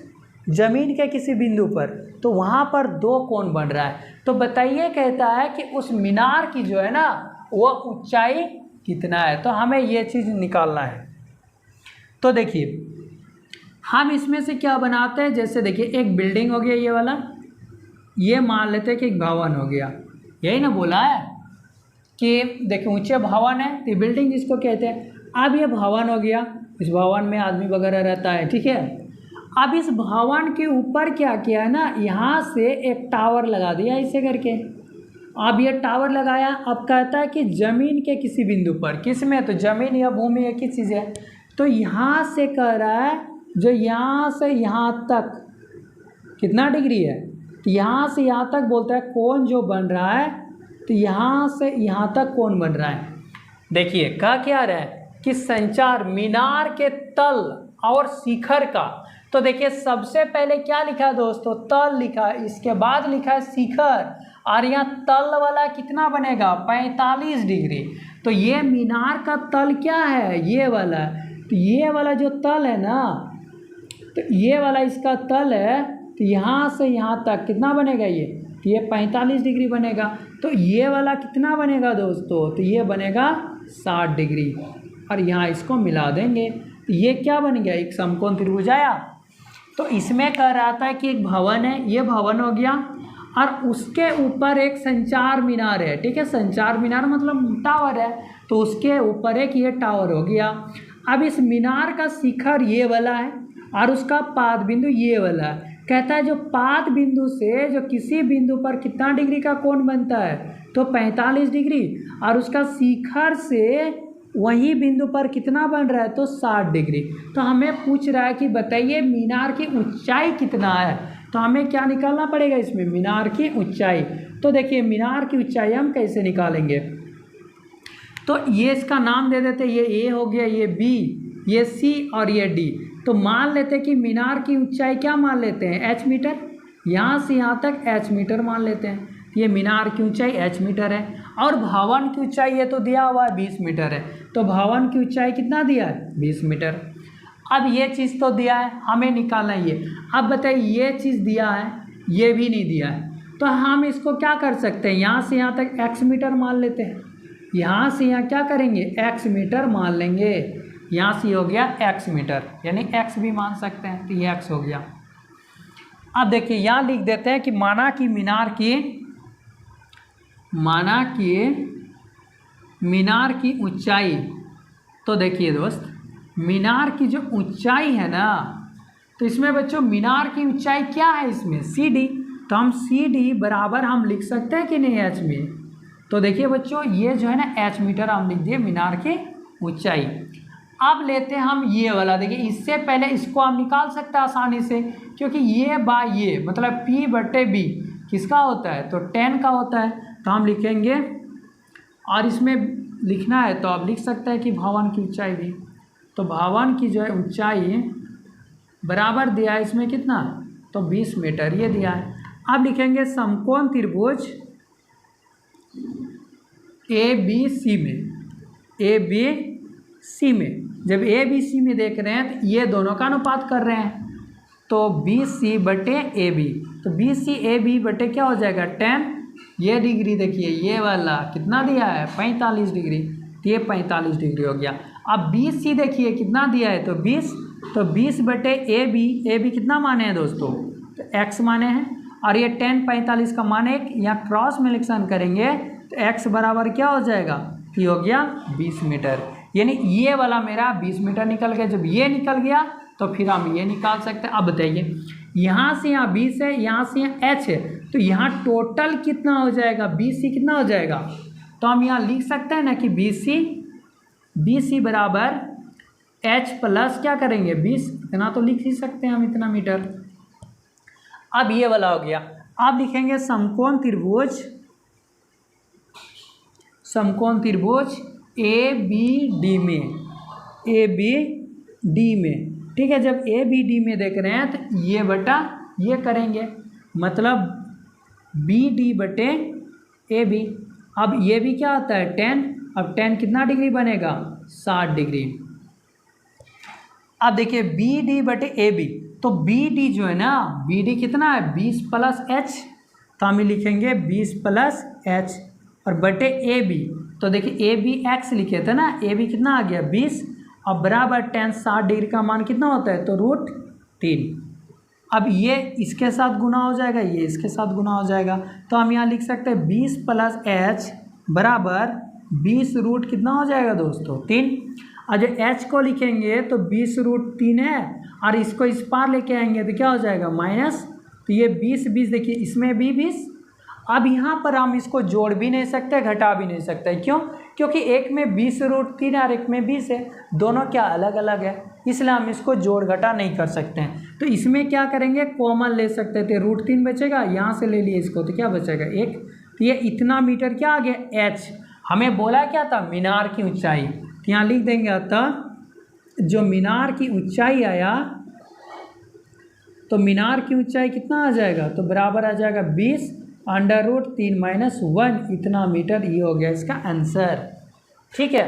जमीन के किसी बिंदु पर, तो वहाँ पर 2 कोण बन रहा है। तो बताइए, कहता है कि उस मीनार की जो है ना वो ऊंचाई कितना है, तो हमें ये चीज़ निकालना है। तो देखिए हम इसमें से क्या बनाते हैं, जैसे देखिए एक बिल्डिंग हो गया ये वाला, ये मान लेते हैं कि एक भवन हो गया, यही ना बोला है कि देखिए ऊंचे भवन है तो बिल्डिंग जिसको कहते हैं। अब ये भवन हो गया, इस भवन में आदमी वगैरह रहता है, ठीक है। अब इस भवन के ऊपर क्या किया है ना, यहाँ से एक टावर लगा दिया ऐसे करके। अब ये टावर लगाया, अब कहता है कि ज़मीन के किसी बिंदु पर, किस में, तो ज़मीन या भूमि एक ही चीज़ है। तो यहाँ से कह रहा है जो यहाँ से यहाँ तक कितना डिग्री है, तो यहाँ से यहाँ तक बोलता है कोण जो बन रहा है, तो यहाँ से यहाँ तक कोण बन रहा है। देखिए कहा क्या रहा है कि संचार मीनार के तल और शिखर का, तो देखिए सबसे पहले क्या लिखा है दोस्तों, तल लिखा है, इसके बाद लिखा है शिखर, और यहाँ तल वाला कितना बनेगा 45 डिग्री। तो ये मीनार का तल क्या है, ये वाला, तो ये वाला जो तल है ना, तो ये वाला इसका तल है, तो यहाँ से यहाँ तक कितना बनेगा ये 45 डिग्री बनेगा। तो ये वाला कितना बनेगा दोस्तों, तो ये बनेगा 60 डिग्री, और यहाँ इसको मिला देंगे, तो ये क्या बन गया, एक समकोण त्रिभुज आया। तो इसमें कह रहा था कि एक भवन है, ये भवन हो गया, और उसके ऊपर एक संचार मीनार है, ठीक है, संचार मीनार मतलब टावर है, तो उसके ऊपर एक ये टावर हो गया। अब इस मीनार का शिखर ये वाला है, और उसका पाद बिंदु ये वाला है। कहता है जो पाद बिंदु से जो किसी बिंदु पर कितना डिग्री का कोण बनता है, तो 45 डिग्री, और उसका शिखर से वही बिंदु पर कितना बन रहा है, तो 60 डिग्री। तो हमें पूछ रहा है कि बताइए मीनार की ऊंचाई कितना है, तो हमें क्या निकालना पड़ेगा इसमें, मीनार की ऊंचाई। तो देखिए मीनार की ऊंचाई हम कैसे निकालेंगे, तो ये इसका नाम दे देते, ये ए हो गया, ये बी, ये सी और ये डी। तो मान लेते कि मीनार की ऊंचाई क्या मान लेते हैं, h मीटर, यहाँ से यहाँ तक h मीटर मान लेते हैं। ये मीनार की ऊंचाई h मीटर है, और भवन की ऊंचाई ये तो दिया हुआ है 20 मीटर है, तो भवन की ऊंचाई कितना दिया है 20 मीटर। अब ये चीज़ तो दिया है, हमें निकालना है ये। अब बताइए ये चीज़ दिया है, ये भी नहीं दिया है, तो हम इसको क्या कर सकते हैं, यहाँ से यहाँ तक x मीटर मान लेते हैं, यहाँ से यहाँ क्या करेंगे x मीटर मान लेंगे, यहाँ से हो गया x मीटर, यानी x भी मान सकते हैं, तो ये x हो गया। अब देखिए यहाँ लिख देते हैं कि माना कि मीनार की ऊंचाई, तो देखिए दोस्त मीनार की जो ऊंचाई है ना, तो इसमें बच्चों मीनार की ऊंचाई क्या है इसमें CD, तो हम CD बराबर हम लिख सकते हैं कि नहीं h में। तो देखिए बच्चों ये जो है ना h मीटर हम लिख दिए मीनार की ऊंचाई। अब लेते हैं हम ये वाला, देखिए इससे पहले इसको हम निकाल सकते हैं आसानी से, क्योंकि ये बाय ये मतलब P/B किसका होता है, तो 10 का होता है। तो हम लिखेंगे, और इसमें लिखना है तो आप लिख सकते हैं कि भवन की ऊंचाई भी, तो भवन की जो है ऊंचाई बराबर दिया है इसमें कितना, तो 20 मीटर ये दिया है। अब लिखेंगे समकोण त्रिभुज ABC में, जब ABC में देख रहे हैं तो ये दोनों का अनुपात कर रहे हैं, तो BC/AB, तो BC/AB बटे क्या हो जाएगा 10, ये डिग्री देखिए ये वाला कितना दिया है 45 डिग्री, तो ये 45 डिग्री हो गया। अब BC देखिए कितना दिया है, तो 20, तो 20/AB कितना माने हैं दोस्तों, तो x माने हैं, और ये 10 45 का मान एक, यहाँ क्रॉस मल्टीप्लिकेशन करेंगे तो x बराबर क्या हो जाएगा, ये हो गया 20 मीटर, यानी ये वाला मेरा 20 मीटर निकल गया। जब ये निकल गया तो फिर हम ये निकाल सकते हैं। अब बताइए यहाँ से यहाँ 20 है, यहाँ से यहाँ h है, तो यहाँ टोटल कितना हो जाएगा, BC कितना हो जाएगा, तो हम यहाँ लिख सकते हैं ना कि BC बराबर h प्लस क्या करेंगे 20, इतना तो लिख ही सकते हैं हम, इतना मीटर। अब ये वाला हो गया। अब लिखेंगे समकोण त्रिभुज ABD में, ठीक है। जब ABD में देख रहे हैं तो ये बटा ये करेंगे, मतलब BD/AB। अब ये भी क्या आता है 10, अब 10 कितना डिग्री बनेगा 60 डिग्री। अब देखिए BD/AB, तो BD जो है ना, BD कितना है 20 + h, तो हम लिखेंगे 20 + h, और बटे AB, तो देखिए AB x लिखे थे ना, AB कितना आ गया 20, और बराबर 10 60 डिग्री का मान कितना होता है, तो √3। अब ये इसके साथ गुना हो जाएगा, ये इसके साथ गुना हो जाएगा, तो हम यहाँ लिख सकते हैं 20 + h बराबर 20 रूट कितना हो जाएगा दोस्तों 3। और जो h को लिखेंगे तो 20√3 है, और इसको इस पार लेके आएंगे तो क्या हो जाएगा माइनस, तो ये 20 देखिए इसमें भी 20। अब यहाँ पर हम इसको जोड़ भी नहीं सकते घटा भी नहीं सकते, क्यों? क्योंकि एक में 20√3 और एक में 20 है, दोनों क्या अलग अलग है, इसलिए हम इसको जोड़ घटा नहीं कर सकते हैं। तो इसमें क्या करेंगे, कॉमन ले सकते थे, √3 बचेगा, यहाँ से ले लिए इसको तो क्या बचेगा 1। तो ये इतना मीटर क्या आ गया h। हमें बोला क्या था, मीनार की ऊंचाई, तो यहाँ लिख देंगे अतः जो मीनार की ऊंचाई आया, तो मीनार की ऊंचाई कितना आ जाएगा, तो बराबर आ जाएगा 20√3 - 1 इतना मीटर। ये हो गया इसका आंसर। ठीक है,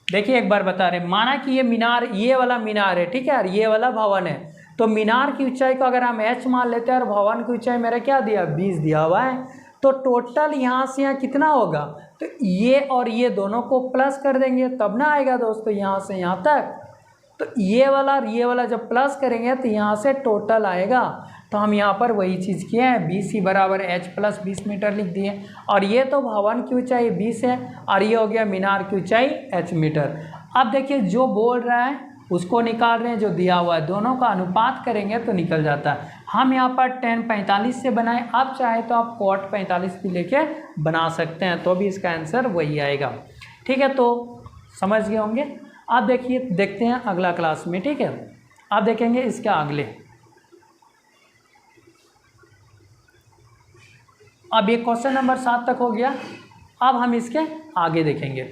देखिए एक बार बता रहे, माना कि ये मीनार, ये वाला मीनार है, ठीक है, और ये वाला भवन है, तो मीनार की ऊंचाई को अगर हम h मान लेते हैं और भवन की ऊंचाई मेरा क्या दिया 20 दिया हुआ है, तो टोटल यहाँ से यहाँ कितना होगा, तो ये और ये दोनों को प्लस कर देंगे तब ना आएगा दोस्तों यहाँ से यहाँ तक। तो ये वाला और ये वाला जब प्लस करेंगे तो यहाँ से टोटल आएगा। तो हम यहाँ पर वही चीज़ किए हैं, 20 ही बराबर h + 20 मीटर लिख दिए, और ये तो भवन की ऊंचाई 20 है और ये हो गया मीनार की ऊंचाई h मीटर। अब देखिए जो बोल रहा है उसको निकाल रहे हैं, जो दिया हुआ है दोनों का अनुपात करेंगे तो निकल जाता है। हम यहाँ पर tan 45 से बनाए, आप चाहे तो आप cot 45 भी लेके बना सकते हैं, तो भी इसका आंसर वही आएगा। ठीक है, तो समझ गए होंगे। आप देखिए, देखते हैं अगला क्लास में। ठीक है, आप देखेंगे इसके अगले, अब ये क्वेश्चन नंबर 7 तक हो गया, अब हम इसके आगे देखेंगे।